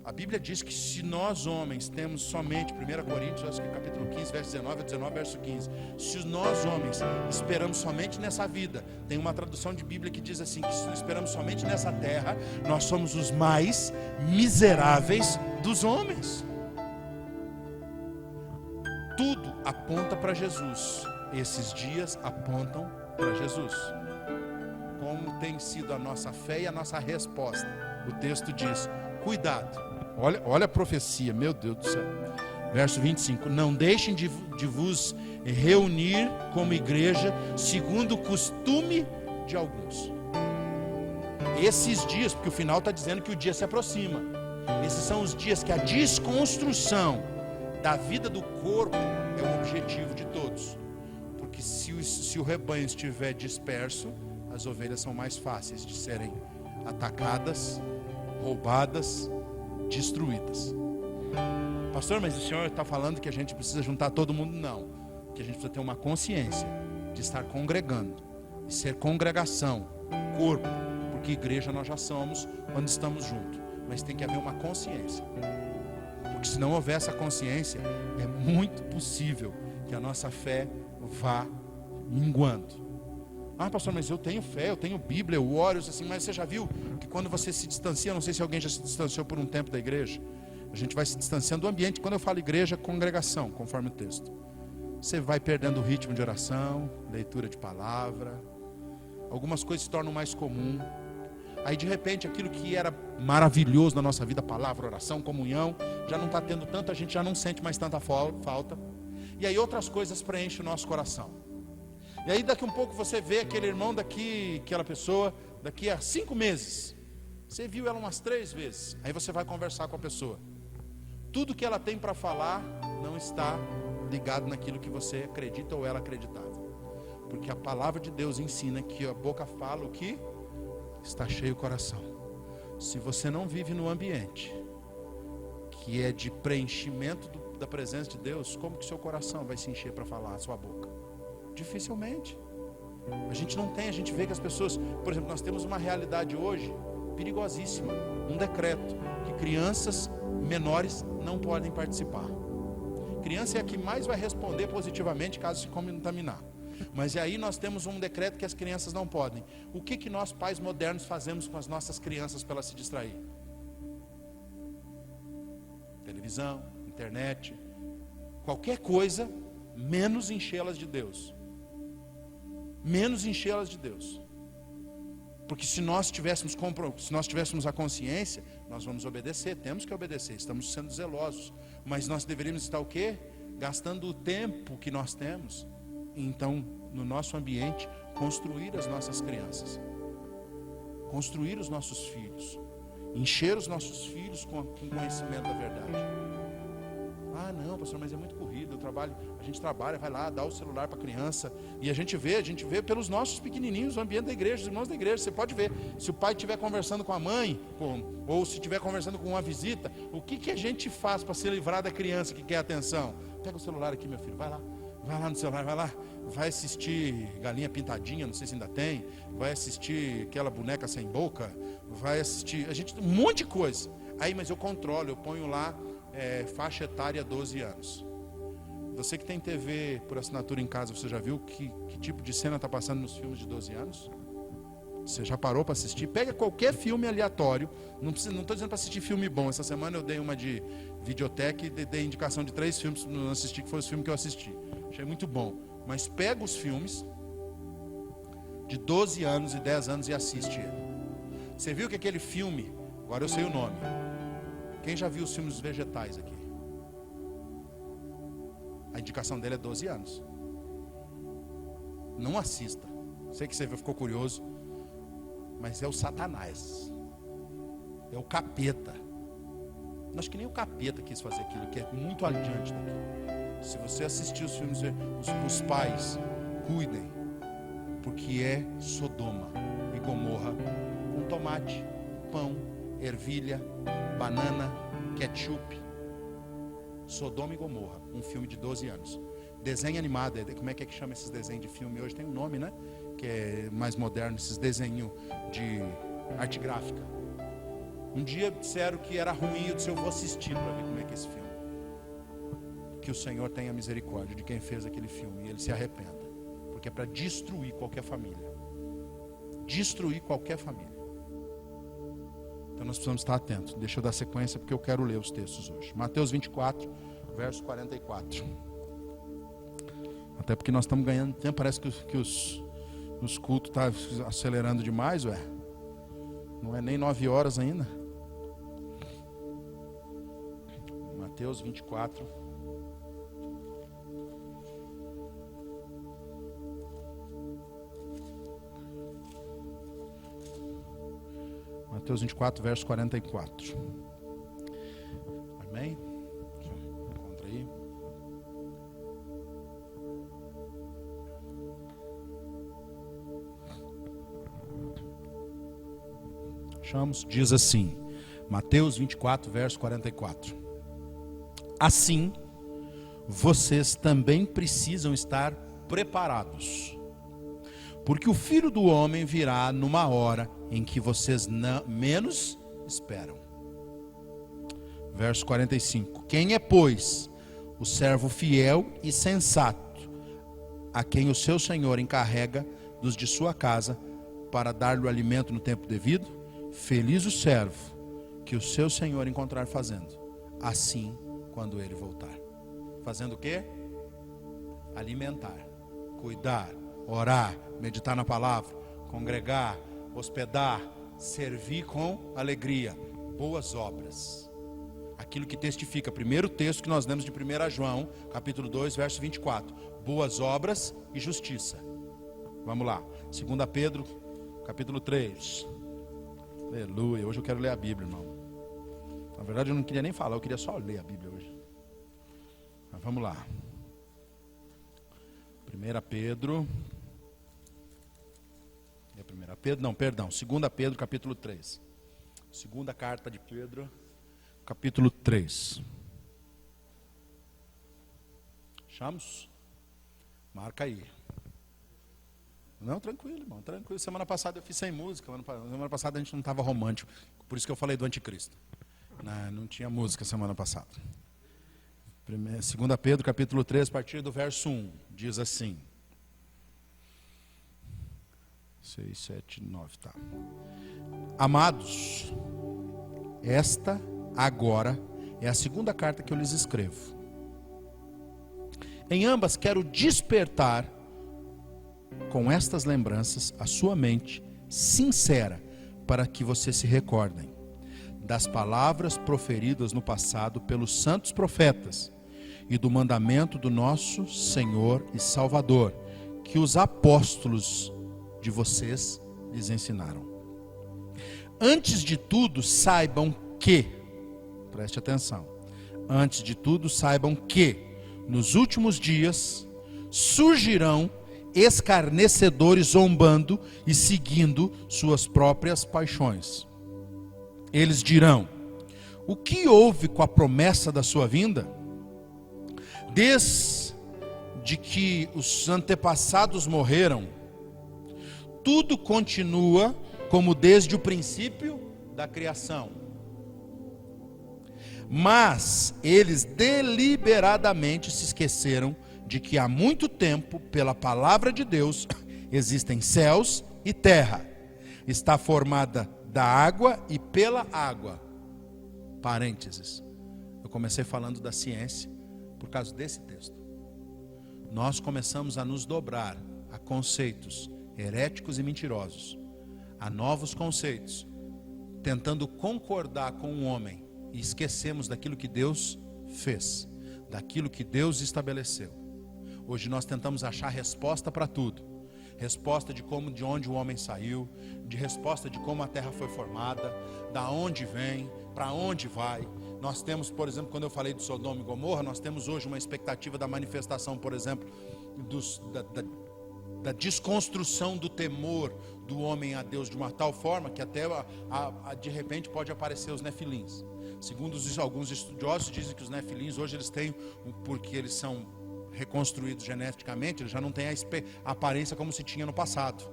A Bíblia diz que se nós homens temos somente, 1 Coríntios, acho que capítulo 15, verso 19, 19, verso 15. Se nós homens esperamos somente nessa vida, tem uma tradução de Bíblia que diz assim, que se esperamos somente nessa terra, nós somos os mais miseráveis dos homens. Tudo, aponta para Jesus. Esses dias apontam para Jesus. Como tem sido a nossa fé e a nossa resposta? O texto diz: cuidado. Olha a profecia, meu Deus do céu. Verso 25: não deixem de vos reunir como igreja, segundo o costume de alguns. Esses dias, porque o final está dizendo que o dia se aproxima. Esses são os dias que a desconstrução da vida do corpo é o objetivo de todos. Porque se o rebanho estiver disperso, as ovelhas são mais fáceis de serem atacadas, roubadas, destruídas. Pastor, mas o senhor está falando que a gente precisa juntar todo mundo? Não. Que a gente precisa ter uma consciência de estar congregando, de ser congregação, corpo. Porque igreja nós já somos quando estamos juntos. Mas tem que haver uma consciência. Porque se não houver essa consciência, é muito possível que a nossa fé vá minguando. Ah, pastor, mas eu tenho fé, eu tenho Bíblia, eu oro, assim, mas você já viu que quando você se distancia, não sei se alguém já se distanciou por um tempo da igreja, a gente vai se distanciando do ambiente. Quando eu falo igreja, congregação, conforme o texto. Você vai perdendo o ritmo de oração, leitura de palavra, algumas coisas se tornam mais comum. Aí de repente aquilo que era maravilhoso na nossa vida, palavra, oração, comunhão, já não está tendo tanto, a gente já não sente mais tanta falta. E aí outras coisas preenchem o nosso coração. E aí daqui um pouco você vê aquele irmão aquela pessoa, daqui a 5 meses. Você viu ela umas 3 vezes. Aí você vai conversar com a pessoa. Tudo que ela tem para falar não está ligado naquilo que você acredita ou ela acreditava. Porque a palavra de Deus ensina que a boca fala o que está cheio o coração. Se você não vive no ambiente que é de preenchimento da presença de Deus, como que seu coração vai se encher para falar a sua boca? Dificilmente. A gente não tem, a gente vê que as pessoas, por exemplo, nós temos uma realidade hoje perigosíssima, um decreto que crianças menores não podem participar. Criança é a que mais vai responder positivamente caso se contaminar. Mas aí nós temos um decreto que as crianças não podem. O que nós pais modernos fazemos com as nossas crianças para elas se distrair? Televisão, internet, qualquer coisa, menos enchê-las de Deus. Menos enchê-las de Deus. Porque se nós tivéssemos a consciência, nós vamos obedecer, temos que obedecer, estamos sendo zelosos. Mas nós deveríamos estar o quê? Gastando o tempo que nós temos. Então, no nosso ambiente, construir as nossas crianças, construir os nossos filhos, encher os nossos filhos com conhecimento da verdade. Ah, não, pastor, mas é muito corrido, a gente trabalha, vai lá, dá o celular para a criança, e a gente vê pelos nossos pequenininhos, o ambiente da igreja, os irmãos da igreja, você pode ver, se o pai estiver conversando com a mãe, ou se estiver conversando com uma visita, o que a gente faz para se livrar da criança que quer atenção? Pega o celular aqui, meu filho, vai lá no celular, vai assistir Galinha Pintadinha, não sei se ainda tem, vai assistir aquela boneca sem boca, vai assistir, um monte de coisa. Aí, mas eu controlo, eu ponho lá faixa etária 12 anos. Você que tem TV por assinatura em casa, você já viu que tipo de cena está passando nos filmes de 12 anos? Você já parou para assistir? Pega qualquer filme aleatório. Não estou dizendo para assistir filme bom. Essa semana eu dei uma de videoteca e dei indicação de 3 filmes para não assistir, que foi os filmes que eu assisti. Achei muito bom. Mas pega os filmes de 12 anos e 10 anos e assiste ele. Você viu que aquele filme, agora eu sei o nome. Quem já viu os filmes dos vegetais aqui? A indicação dele é 12 anos. Não assista. Sei que você ficou curioso. Mas é o Satanás. É o capeta. Acho que nem o capeta quis fazer aquilo, que é muito adiante daqui. Se você assistir os filmes, os pais, cuidem. Porque é Sodoma e Gomorra com tomate, pão, ervilha, banana, ketchup. Sodoma e Gomorra, um filme de 12 anos. Desenho animado, como é que chama esses desenhos de filme hoje? Tem um nome, né? Que é mais moderno, esses desenhos de arte gráfica. Um dia disseram que era ruim, eu disse, eu vou assistir para ver como é que é esse filme. Que o Senhor tenha misericórdia de quem fez aquele filme e ele se arrependa. Porque é para destruir qualquer família. Destruir qualquer família. Então nós precisamos estar atentos. Deixa eu dar sequência porque eu quero ler os textos hoje. Mateus 24, verso 44. Até porque nós estamos ganhando tempo, parece que os cultos estão acelerando demais, ué. Não é nem 9 horas ainda. Mateus 24. Mateus 24, verso 44. Amém? Encontra aí. Achamos? Diz assim, Mateus 24, verso 44. Assim, vocês também precisam estar preparados, porque o Filho do Homem virá numa hora em que vocês menos esperam. Verso 45. Quem é, pois, o servo fiel e sensato, a quem o seu Senhor encarrega dos de sua casa para dar-lhe o alimento no tempo devido? Feliz o servo que o seu Senhor encontrar fazendo assim quando ele voltar. Fazendo o quê? Alimentar, cuidar, orar, meditar na palavra, congregar, hospedar, servir com alegria, boas obras. Aquilo que testifica, primeiro texto que nós lemos de 1 João, capítulo 2, verso 24. Boas obras e justiça. Vamos lá. 2 Pedro, capítulo 3. Aleluia. Hoje eu quero ler a Bíblia, irmão. Na verdade eu não queria nem falar, eu queria só ler a Bíblia hoje. Mas vamos lá. 1 Pedro. 2 Pedro, capítulo 3. Segunda carta de Pedro, capítulo 3. Achamos? Marca aí. Não, tranquilo, irmão, tranquilo. Semana passada eu fiz sem música. Semana passada a gente não estava romântico. Por isso que eu falei do anticristo. Não tinha música semana passada. 2 Pedro, capítulo 3, a partir do verso 1. Diz assim. 6, 7, 9, tá. Amados, esta agora é a segunda carta que eu lhes escrevo. Em ambas quero despertar com estas lembranças a sua mente sincera, para que vocês se recordem das palavras proferidas no passado pelos santos profetas e do mandamento do nosso Senhor e Salvador, que os apóstolos de vocês lhes ensinaram. Antes de tudo, saibam que, preste atenção, antes de tudo, saibam que nos últimos dias surgirão escarnecedores zombando e seguindo suas próprias paixões. Eles dirão: o que houve com a promessa da sua vinda? Desde que os antepassados morreram, tudo continua como desde o princípio da criação. Mas eles deliberadamente se esqueceram de que há muito tempo, pela palavra de Deus, existem céus e terra. Está formada da água e pela água. Parênteses. Eu comecei falando da ciência por causa desse texto. Nós começamos a nos dobrar a conceitos heréticos e mentirosos, a novos conceitos, tentando concordar com o homem, e esquecemos daquilo que Deus fez, daquilo que Deus estabeleceu. Hoje nós tentamos achar resposta para tudo. Resposta de onde o homem saiu, de resposta de como a terra foi formada, da onde vem, para onde vai. Nós temos, por exemplo, quando eu falei de Sodoma e Gomorra, nós temos hoje uma expectativa da manifestação, por exemplo, da desconstrução do temor do homem a Deus de uma tal forma que até de repente pode aparecer os nefilins. Segundo alguns estudiosos, dizem que os nefilins hoje eles têm, porque eles são reconstruídos geneticamente, eles já não têm a aparência como se tinha no passado.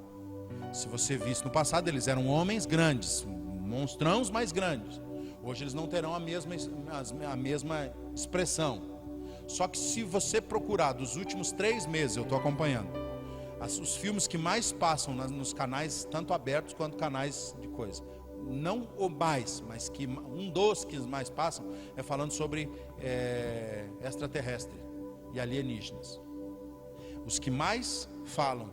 Se você visse no passado, eles eram homens grandes, monstrãos mais grandes. Hoje eles não terão a mesma expressão. Só que se você procurar dos últimos 3 meses, eu estou acompanhando os filmes que mais passam nos canais, tanto abertos quanto canais de coisa, não o mais, mas que um dos que mais passam é falando sobre extraterrestre e alienígenas. Os que mais falam,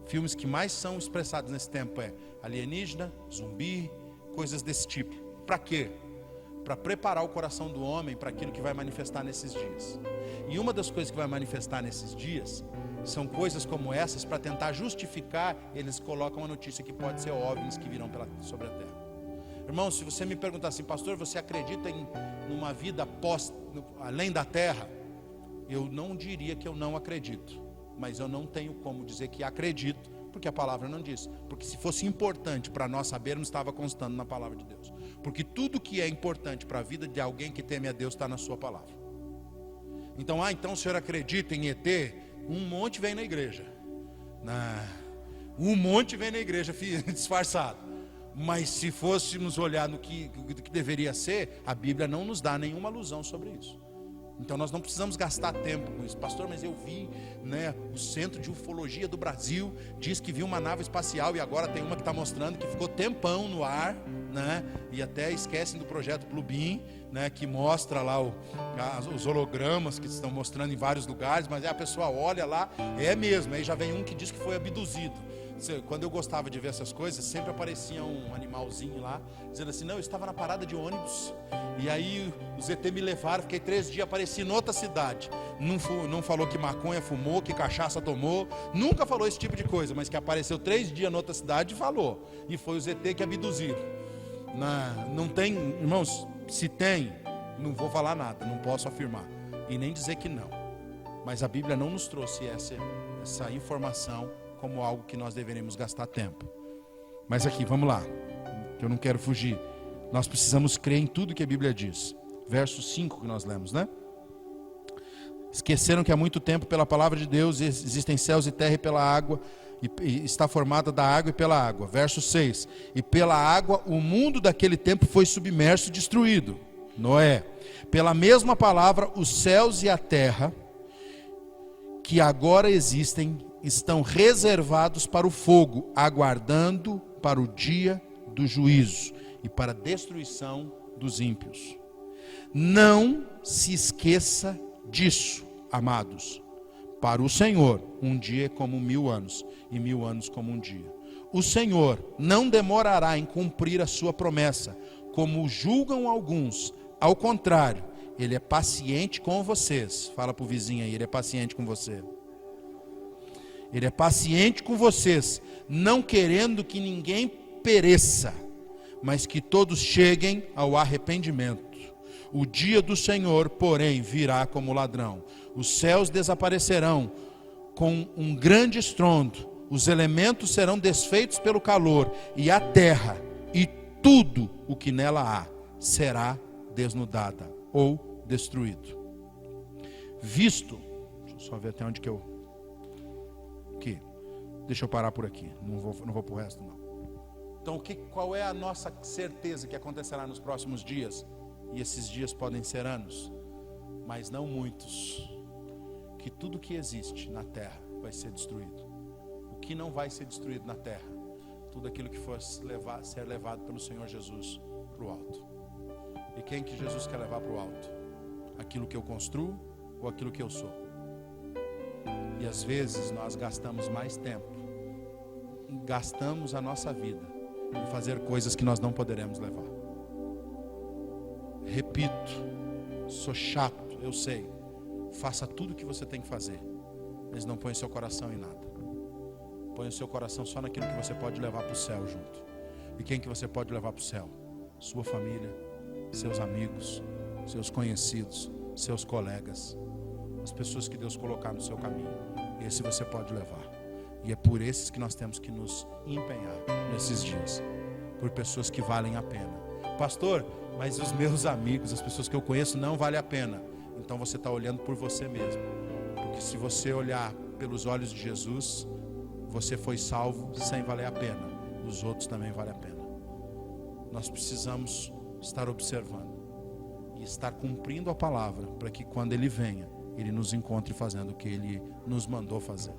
filmes que mais são expressados nesse tempo é alienígena, zumbi, coisas desse tipo. Para quê? Para preparar o coração do homem para aquilo que vai manifestar nesses dias. E uma das coisas que vai manifestar nesses dias são coisas como essas, para tentar justificar, eles colocam a notícia que pode ser OVNIs que virão sobre a terra. Irmão, se você me perguntar assim, pastor, você acredita em uma vida além da terra? Eu não diria que eu não acredito, mas eu não tenho como dizer que acredito, porque a palavra não diz. Porque se fosse importante para nós sabermos, estava constando na palavra de Deus. Porque tudo que é importante para a vida de alguém que teme a Deus está na sua palavra. Então, então o senhor acredita em ET? Um monte vem na igreja. Um monte vem na igreja disfarçado. Mas se fôssemos olhar no que deveria ser, a Bíblia não nos dá nenhuma alusão sobre isso. Então nós não precisamos gastar tempo com isso. Pastor, mas eu vi, o Centro de Ufologia do Brasil diz que viu uma nave espacial, e agora tem uma que está mostrando que ficou tempão no ar, e até esquecem do projeto Bluebeam, que mostra lá os hologramas que estão mostrando em vários lugares, mas a pessoa olha lá, é mesmo, aí já vem um que diz que foi abduzido. Quando eu gostava de ver essas coisas, sempre aparecia um animalzinho lá, dizendo assim, não, eu estava na parada de ônibus, e aí os ET me levaram, fiquei 3 dias, apareci em outra cidade. Não falou que maconha fumou, que cachaça tomou, nunca falou esse tipo de coisa, mas que apareceu 3 dias em outra cidade e falou, e foi os ET que abduziram. Não tem, irmãos, se tem, não vou falar nada, não posso afirmar, e nem dizer que não, mas a Bíblia não nos trouxe essa informação como algo que nós deveríamos gastar tempo. Mas aqui, vamos lá, que eu não quero fugir. Nós precisamos crer em tudo que a Bíblia diz. Verso 5 que nós lemos, Esqueceram que há muito tempo, pela palavra de Deus, existem céus e terra, e pela água, e está formada da água e pela água. Verso 6. E pela água o mundo daquele tempo foi submerso e destruído. Noé. Pela mesma palavra, os céus e a terra, que agora existem, estão reservados para o fogo, aguardando para o dia do juízo e para a destruição dos ímpios. Não se esqueça disso, amados. Para o Senhor, um dia é como 1000 anos, e 1000 anos como um dia. O Senhor não demorará em cumprir a sua promessa, como julgam alguns. Ao contrário, Ele é paciente com vocês. Fala para o vizinho aí, Ele é paciente com você. Ele é paciente com vocês, não querendo que ninguém pereça, mas que todos cheguem ao arrependimento. O dia do Senhor, porém, virá como ladrão. Os céus desaparecerão com um grande estrondo, os elementos serão desfeitos pelo calor, e a terra e tudo o que nela há será desnudada ou destruído. Deixa eu só ver até onde que eu... Aqui, deixa eu parar por aqui, não vou para o resto não. Então qual é a nossa certeza que acontecerá nos próximos dias? E esses dias podem ser anos, mas não muitos. Que tudo que existe na terra vai ser destruído. O que não vai ser destruído na terra? Tudo aquilo que for ser levado pelo Senhor Jesus para o alto. E quem que Jesus quer levar para o alto? Aquilo que eu construo ou aquilo que eu sou? E às vezes nós gastamos mais tempo, gastamos a nossa vida em fazer coisas que nós não poderemos levar. Repito, sou chato, eu sei. Faça tudo o que você tem que fazer, mas não ponha seu coração em nada. Ponha o seu coração só naquilo que você pode levar para o céu junto. E quem que você pode levar para o céu? Sua família, seus amigos, seus conhecidos, seus colegas, as pessoas que Deus colocar no seu caminho. Esse você pode levar. E é por esses que nós temos que nos empenhar nesses dias. Por pessoas que valem a pena. Pastor, mas os meus amigos, as pessoas que eu conheço, não vale a pena. Então você está olhando por você mesmo. Porque se você olhar pelos olhos de Jesus, você foi salvo sem valer a pena. Os outros também valem a pena. Nós precisamos estar observando e estar cumprindo a palavra, para que quando Ele venha, Ele nos encontre fazendo o que Ele nos mandou fazer.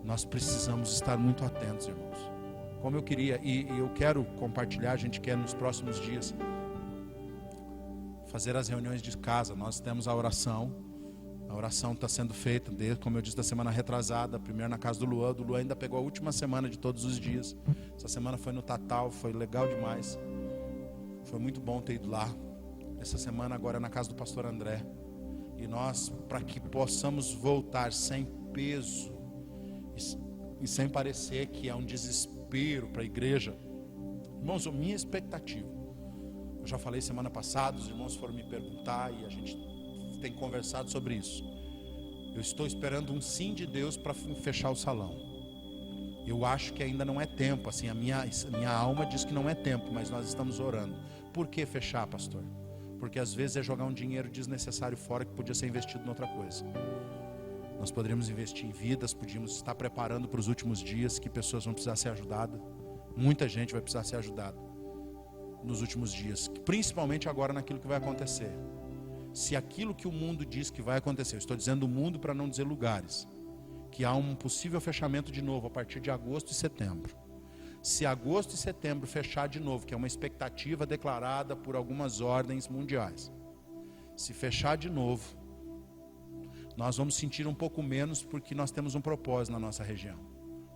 Nós precisamos estar muito atentos, irmãos. Como eu queria, e eu quero compartilhar, a gente quer nos próximos dias fazer as reuniões de casa. Nós temos a oração A oração está sendo feita, desde, como eu disse, da semana retrasada, primeiro na casa do Luan. Do Luan ainda pegou a última semana de todos os dias. Essa semana foi no Tatal, foi legal demais. Foi muito bom ter ido lá. Essa semana agora é na casa do pastor André. E nós, para que possamos voltar sem peso e sem parecer que é um desespero para a igreja. Irmãos, a minha expectativa, eu já falei semana passada, os irmãos foram me perguntar e a gente tem conversado sobre isso. Eu estou esperando um sim de Deus para fechar o salão. Eu acho que ainda não é tempo, assim, a minha alma diz que não é tempo, mas nós estamos orando. Por que fechar, pastor? Porque às vezes é jogar um dinheiro desnecessário fora que podia ser investido em outra coisa. Nós poderíamos investir em vidas, podíamos estar preparando para os últimos dias, que pessoas vão precisar ser ajudadas. Muita gente vai precisar ser ajudada nos últimos dias, principalmente agora naquilo que vai acontecer. Se aquilo que o mundo diz que vai acontecer, eu estou dizendo o mundo para não dizer lugares, que há um possível fechamento de novo a partir de agosto e setembro. Se agosto e setembro fechar de novo, que é uma expectativa declarada por algumas ordens mundiais, se fechar de novo, nós vamos sentir um pouco menos, porque nós temos um propósito na nossa região.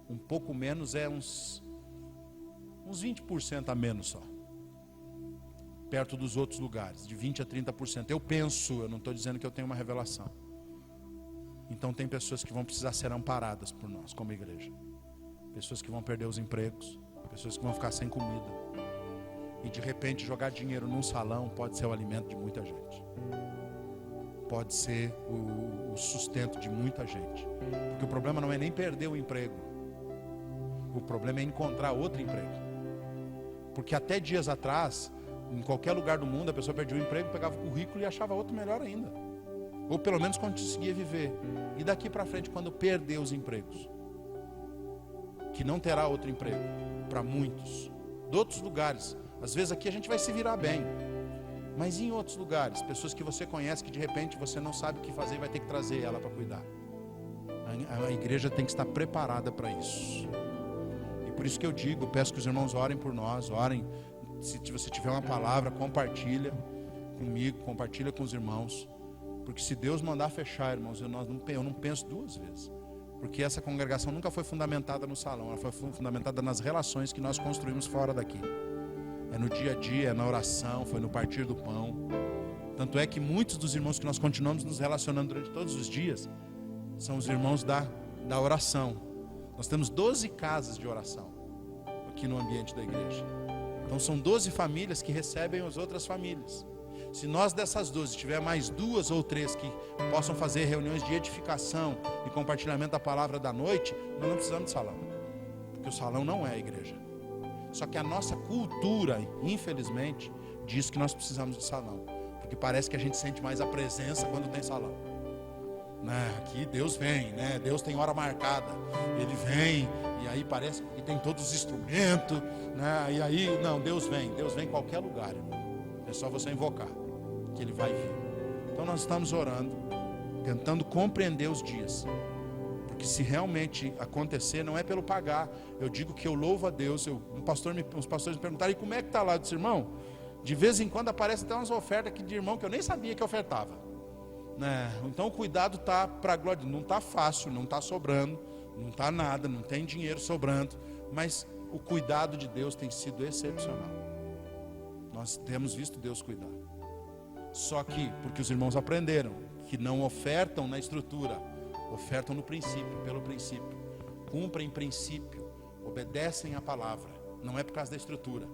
Um pouco menos é uns 20% a menos só, perto dos outros lugares, de 20% a 30%. Eu penso, eu não estou dizendo que eu tenho uma revelação. Então tem pessoas que vão precisar ser amparadas por nós como igreja. Pessoas que vão perder os empregos, pessoas que vão ficar sem comida. E de repente jogar dinheiro num salão pode ser o alimento de muita gente. Pode ser o sustento de muita gente. Porque o problema não é nem perder o emprego. O problema é encontrar outro emprego. Porque até dias atrás, em qualquer lugar do mundo, a pessoa perdia o emprego, pegava o currículo e achava outro melhor ainda. Ou pelo menos conseguia viver. E daqui para frente, quando perder os empregos, que não terá outro emprego, para muitos, de outros lugares. Às vezes aqui a gente vai se virar bem, mas em outros lugares, pessoas que você conhece, que de repente você não sabe o que fazer e vai ter que trazer ela para cuidar. A igreja tem que estar preparada para isso. E por isso que eu digo, peço que os irmãos orem por nós, orem. Se você tiver uma palavra, compartilha comigo, compartilha com os irmãos. Porque se Deus mandar fechar, irmãos, eu não penso duas vezes. Porque essa congregação nunca foi fundamentada no salão, ela foi fundamentada nas relações que nós construímos fora daqui. É no dia a dia, é na oração, foi no partir do pão. Tanto é que muitos dos irmãos que nós continuamos nos relacionando durante todos os dias são os irmãos da oração. Nós temos 12 casas de oração aqui no ambiente da igreja. Então são 12 famílias que recebem as outras famílias. Se nós dessas 12 tiver mais 2 ou 3 que possam fazer reuniões de edificação e compartilhamento da palavra da noite, nós não precisamos de salão. Porque o salão não é a igreja. Só que a nossa cultura, infelizmente, diz que nós precisamos de salão. Porque parece que a gente sente mais a presença quando tem salão. Aqui Deus vem, né? Deus tem hora marcada. Ele vem e aí parece que tem todos os instrumentos, né? E aí, não, Deus vem em qualquer lugar, irmão. É só você invocar, que Ele vai vir. Então nós estamos orando, tentando compreender os dias. Porque se realmente acontecer, não é pelo pagar. Eu digo que eu louvo a Deus. Os pastores me perguntaram, e como é que está lá? Eu disse, irmão, de vez em quando aparece até umas ofertas aqui de irmão que eu nem sabia que ofertava, né? Então o cuidado está para a glória. Não está fácil, não está sobrando, não está nada, não tem dinheiro sobrando. Mas o cuidado de Deus tem sido excepcional. Nós temos visto Deus cuidar. Só que, porque os irmãos aprenderam que não ofertam na estrutura, ofertam no princípio, pelo princípio. Cumprem princípio, obedecem a palavra. Não é por causa da estrutura.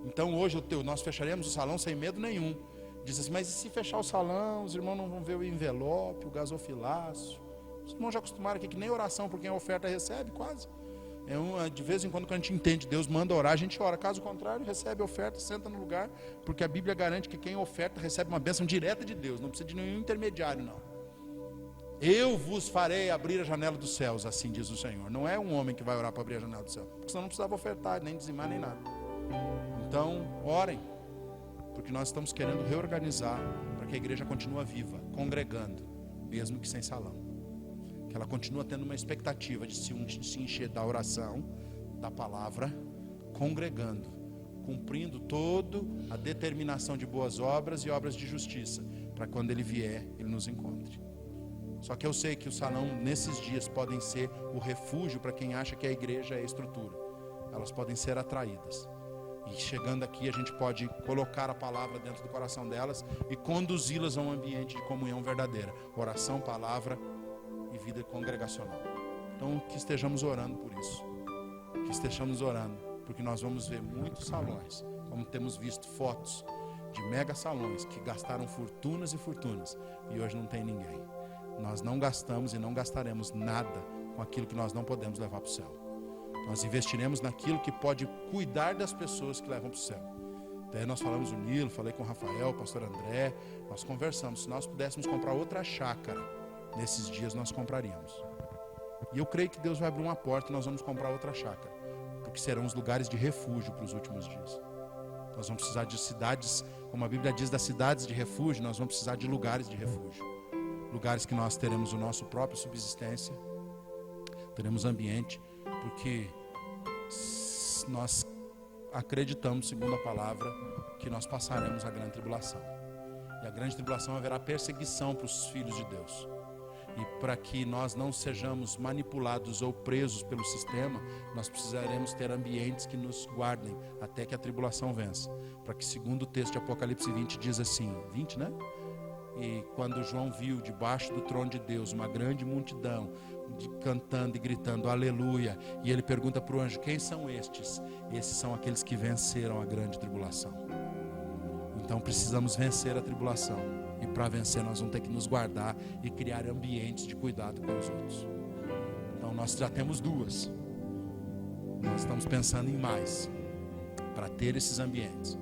Então hoje nós fecharemos o salão sem medo nenhum. Diz assim, mas e se fechar o salão, os irmãos não vão ver o envelope, o gasofilaço? Os irmãos já acostumaram aqui que nem oração por quem a oferta recebe, quase. De vez em quando a gente entende, Deus manda orar, a gente ora. Caso contrário, recebe a oferta, senta no lugar, porque a Bíblia garante que quem oferta recebe uma bênção direta de Deus, não precisa de nenhum intermediário, não. Eu vos farei abrir a janela dos céus, assim diz o Senhor. Não é um homem que vai orar para abrir a janela do céu, porque senão não precisava ofertar, nem dizimar, nem nada. Então, orem, porque nós estamos querendo reorganizar para que a igreja continue viva, congregando, mesmo que sem salão. Que ela continua tendo uma expectativa de se encher da oração, da palavra, congregando, cumprindo toda a determinação de boas obras e obras de justiça, para quando Ele vier, Ele nos encontre. Só que eu sei que o salão, nesses dias, podem ser o refúgio para quem acha que a igreja é a estrutura. Elas podem ser atraídas. E chegando aqui, a gente pode colocar a palavra dentro do coração delas e conduzi-las a um ambiente de comunhão verdadeira. Oração, palavra e vida congregacional. Então, que estejamos orando por isso. Que estejamos orando, porque nós vamos ver muitos salões, como temos visto fotos de mega salões que gastaram fortunas e fortunas e hoje não tem ninguém. Nós não gastamos e não gastaremos nada com aquilo que nós não podemos levar para o céu. Nós investiremos naquilo que pode cuidar das pessoas que levam para o céu. Até nós falamos o Nilo, falei com o Rafael, o pastor André, nós conversamos. Se nós pudéssemos comprar outra chácara, nesses dias nós compraríamos. E eu creio que Deus vai abrir uma porta e nós vamos comprar outra chácara, porque serão os lugares de refúgio para os últimos dias. Nós vamos precisar de cidades, como a Bíblia diz, das cidades de refúgio, nós vamos precisar de lugares de refúgio. Lugares que nós teremos o nosso próprio subsistência, teremos ambiente, porque nós acreditamos, segundo a palavra, que nós passaremos a grande tribulação. E a grande tribulação haverá perseguição para os filhos de Deus. E para que nós não sejamos manipulados ou presos pelo sistema, nós precisaremos ter ambientes que nos guardem até que a tribulação vença. Para que, segundo o texto de Apocalipse 20, diz assim, 20, né? E quando João viu debaixo do trono de Deus uma grande multidão cantando e gritando aleluia, e ele pergunta para o anjo, quem são estes? Esses são aqueles que venceram a grande tribulação. Então precisamos vencer a tribulação, e para vencer nós vamos ter que nos guardar e criar ambientes de cuidado com os outros. Então nós já temos duas, nós estamos pensando em mais para ter esses ambientes.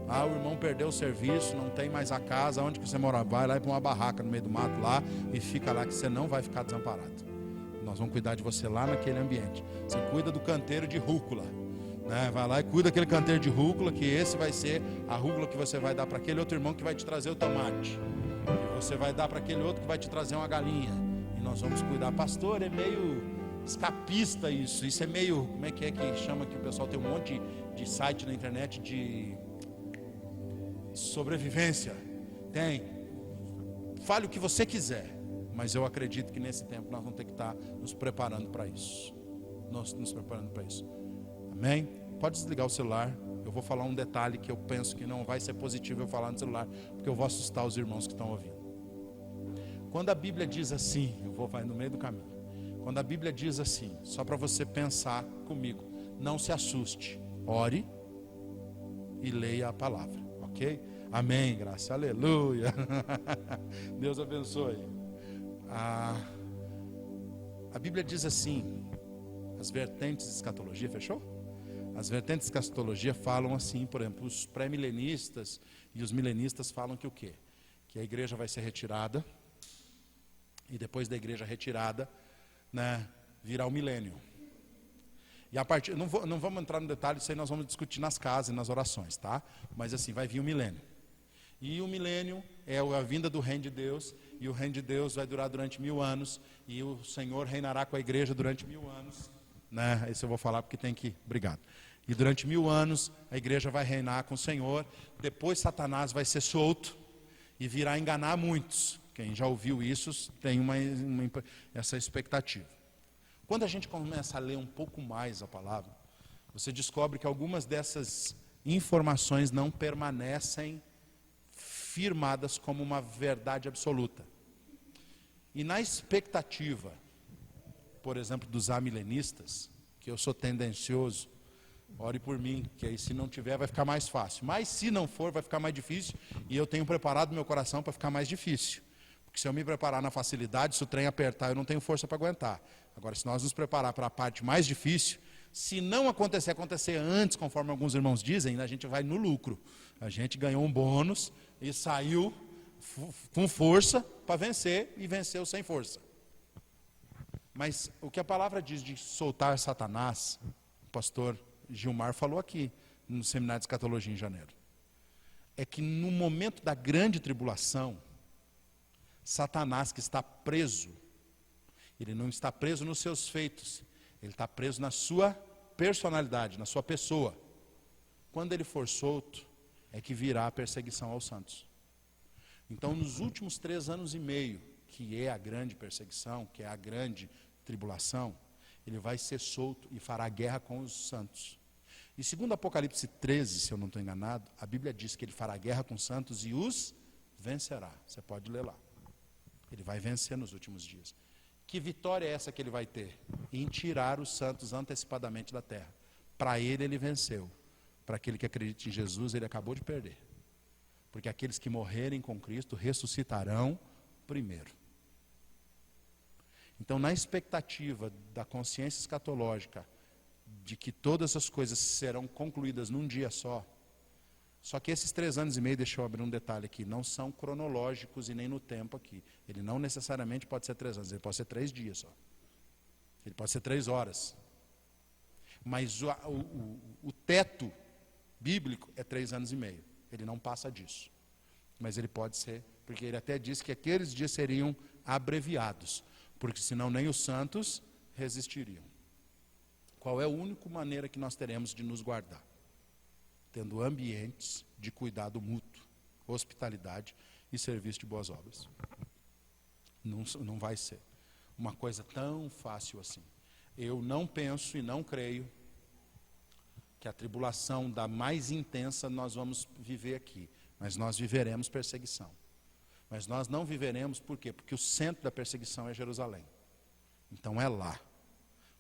Ah, o irmão perdeu o serviço, não tem mais a casa, onde que você mora? Vai lá para uma barraca no meio do mato lá e fica lá que você não vai ficar desamparado. Nós vamos cuidar de você lá naquele ambiente. Você cuida do canteiro de rúcula, né? Vai lá e cuida daquele canteiro de rúcula, que esse vai ser a rúcula que você vai dar para aquele outro irmão que vai te trazer o tomate. E você vai dar para aquele outro que vai te trazer uma galinha. E nós vamos cuidar. Pastor, é meio escapista isso. Isso é meio, como é que chama, que o pessoal tem um monte de site na internet de sobrevivência. Tem. Fale o que você quiser, mas eu acredito que nesse tempo nós vamos ter que estar nos preparando para isso. Nos preparando para isso. Amém? Pode desligar o celular. Eu vou falar um detalhe que eu penso que não vai ser positivo eu falar no celular, porque eu vou assustar os irmãos que estão ouvindo. Quando a Bíblia diz assim, vai no meio do caminho. Quando a Bíblia diz assim, só para você pensar comigo, não se assuste, ore e leia a palavra. Ok? Amém, graça, aleluia. Deus abençoe. A Bíblia diz assim, as vertentes de escatologia, fechou? As vertentes de escatologia falam assim, por exemplo, os pré-milenistas e os milenistas falam que o quê? Que a igreja vai ser retirada, e depois da igreja retirada, né, virá o milênio. E a partir, não vamos entrar no detalhe, isso aí nós vamos discutir nas casas e nas orações, tá? Mas assim, vai vir o milênio. E o milênio é a vinda do reino de Deus, e o reino de Deus vai durar durante 1000 anos, e o Senhor reinará com a igreja durante 1000 anos, né? Isso eu vou falar porque tem que, obrigado. E durante 1000 anos a igreja vai reinar com o Senhor, depois Satanás vai ser solto, e virá enganar muitos. Quem já ouviu isso tem essa expectativa. Quando a gente começa a ler um pouco mais a palavra, você descobre que algumas dessas informações não permanecem firmadas como uma verdade absoluta. E na expectativa, por exemplo, dos amilenistas, que eu sou tendencioso, ore por mim, que aí se não tiver vai ficar mais fácil. Mas se não for, vai ficar mais difícil, e eu tenho preparado meu coração para ficar mais difícil. Porque se eu me preparar na facilidade, se o trem apertar, eu não tenho força para aguentar. Agora, se nós nos preparar para a parte mais difícil, se não acontecer antes, conforme alguns irmãos dizem, a gente vai no lucro. A gente ganhou um bônus e saiu com força para vencer, e venceu sem força. Mas o que a palavra diz de soltar Satanás, o pastor Gilmar falou aqui no seminário de escatologia em janeiro, é que no momento da grande tribulação, Satanás, que está preso, ele não está preso nos seus feitos, ele está preso na sua personalidade, na sua pessoa. Quando ele for solto, é que virá a perseguição aos santos. Então, nos últimos 3 anos e meio, que é a grande perseguição, que é a grande tribulação, ele vai ser solto e fará guerra com os santos. E segundo Apocalipse 13, se eu não estou enganado, a Bíblia diz que ele fará guerra com os santos e os vencerá. Você pode ler lá. Ele vai vencer nos últimos dias. Que vitória é essa que ele vai ter? Em tirar os santos antecipadamente da terra. Para ele venceu. Para aquele que acredita em Jesus, ele acabou de perder. Porque aqueles que morrerem com Cristo ressuscitarão primeiro. Então, na expectativa da consciência escatológica, de que todas as coisas serão concluídas num dia só que esses 3 anos e meio, deixa eu abrir um detalhe aqui, não são cronológicos e nem no tempo aqui. Ele não necessariamente pode ser 3 anos, ele pode ser 3 dias só. Ele pode ser 3 horas. Mas o teto bíblico é 3 anos e meio. Ele não passa disso. Mas ele pode ser, porque ele até diz que aqueles dias seriam abreviados, porque senão nem os santos resistiriam. Qual é a única maneira que nós teremos de nos guardar? Tendo ambientes de cuidado mútuo, hospitalidade e serviço de boas obras. Não vai ser uma coisa tão fácil assim. Eu não penso e não creio que a tribulação da mais intensa nós vamos viver aqui, mas nós viveremos perseguição. Mas nós não viveremos por quê? Porque o centro da perseguição é Jerusalém. Então é lá,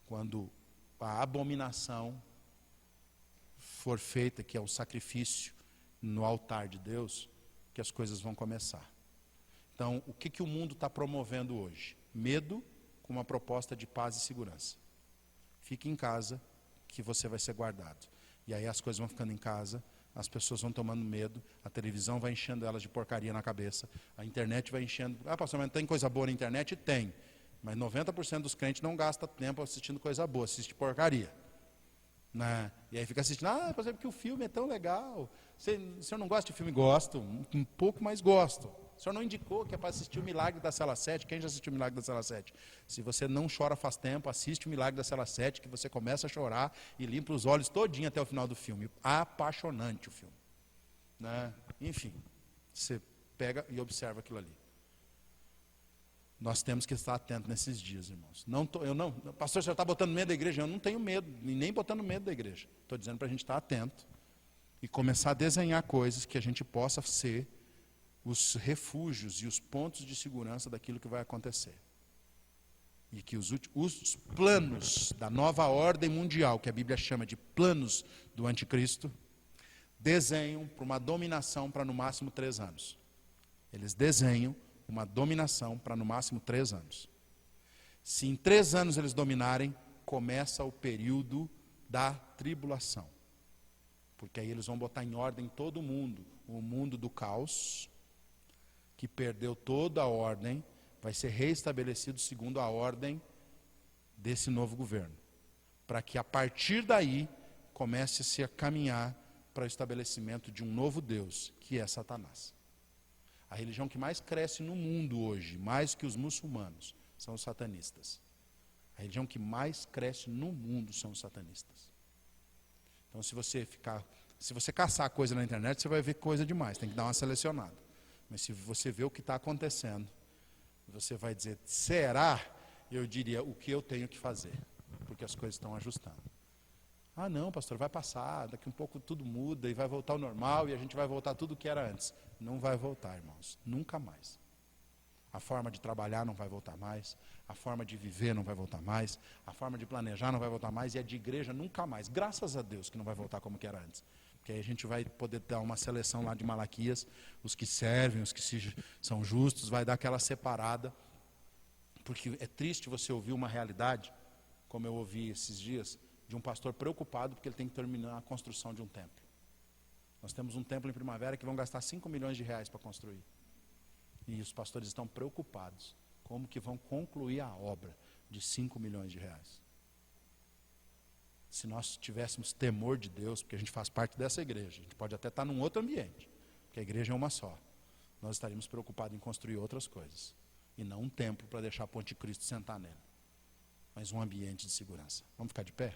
quando a abominação for feita, que é o sacrifício no altar de Deus, que as coisas vão começar. Então, o que o mundo está promovendo hoje? Medo com uma proposta de paz e segurança. Fique em casa, que você vai ser guardado. E aí as coisas vão ficando em casa, as pessoas vão tomando medo, a televisão vai enchendo elas de porcaria na cabeça, a internet vai enchendo. Ah, pastor, mas tem coisa boa na internet? Tem. Mas 90% dos crentes não gasta tempo assistindo coisa boa, assiste porcaria. Né? E aí fica assistindo, por exemplo, que o filme é tão legal. O senhor não gosta de filme? Gosto, um pouco, mas gosto. O senhor não indicou que é para assistir o Milagre da Cela 7? Quem já assistiu o Milagre da Cela 7? Se você não chora faz tempo, assiste o Milagre da Cela 7, que você começa a chorar e limpa os olhos todinho até o final do filme. Apaixonante o filme. Né? Enfim, você pega e observa aquilo ali. Nós temos que estar atentos nesses dias, irmãos. Pastor, o senhor está botando medo da igreja? Eu não tenho medo, e nem botando medo da igreja. Estou dizendo para a gente estar atento e começar a desenhar coisas que a gente possa ser os refúgios e os pontos de segurança daquilo que vai acontecer. E que os planos da nova ordem mundial, que a Bíblia chama de planos do anticristo, desenham para uma dominação para no máximo 3 anos. Eles desenham uma dominação para no máximo 3 anos. Se em 3 anos eles dominarem, começa o período da tribulação. Porque aí eles vão botar em ordem todo mundo. O mundo do caos, que perdeu toda a ordem, vai ser reestabelecido segundo a ordem desse novo governo. Para que a partir daí comece-se a caminhar para o estabelecimento de um novo Deus, que é Satanás. A religião que mais cresce no mundo hoje, mais que os muçulmanos, são os satanistas. A religião que mais cresce no mundo são os satanistas. Então, se você caçar coisa na internet, você vai ver coisa demais, tem que dar uma selecionada. Mas se você vê o que está acontecendo, você vai dizer, será? Eu diria, o que eu tenho que fazer? Porque as coisas estão ajustando. Ah não, pastor, vai passar, daqui um pouco tudo muda e vai voltar ao normal e a gente vai voltar tudo o que era antes. Não vai voltar, irmãos, nunca mais. A forma de trabalhar não vai voltar mais, a forma de viver não vai voltar mais, a forma de planejar não vai voltar mais e a de igreja nunca mais. Graças a Deus que não vai voltar como que era antes. Porque aí a gente vai poder dar uma seleção lá de Malaquias, os que servem, os que são justos, vai dar aquela separada. Porque é triste você ouvir uma realidade, como eu ouvi esses dias, de um pastor preocupado porque ele tem que terminar a construção de um templo. Nós temos um templo em Primavera que vão gastar 5 milhões de reais para construir. E os pastores estão preocupados como que vão concluir a obra de 5 milhões de reais. Se nós tivéssemos temor de Deus, porque a gente faz parte dessa igreja, a gente pode até estar num outro ambiente, porque a igreja é uma só. Nós estaríamos preocupados em construir outras coisas. E não um templo para deixar o anticristo sentar nele. Mas um ambiente de segurança. Vamos ficar de pé?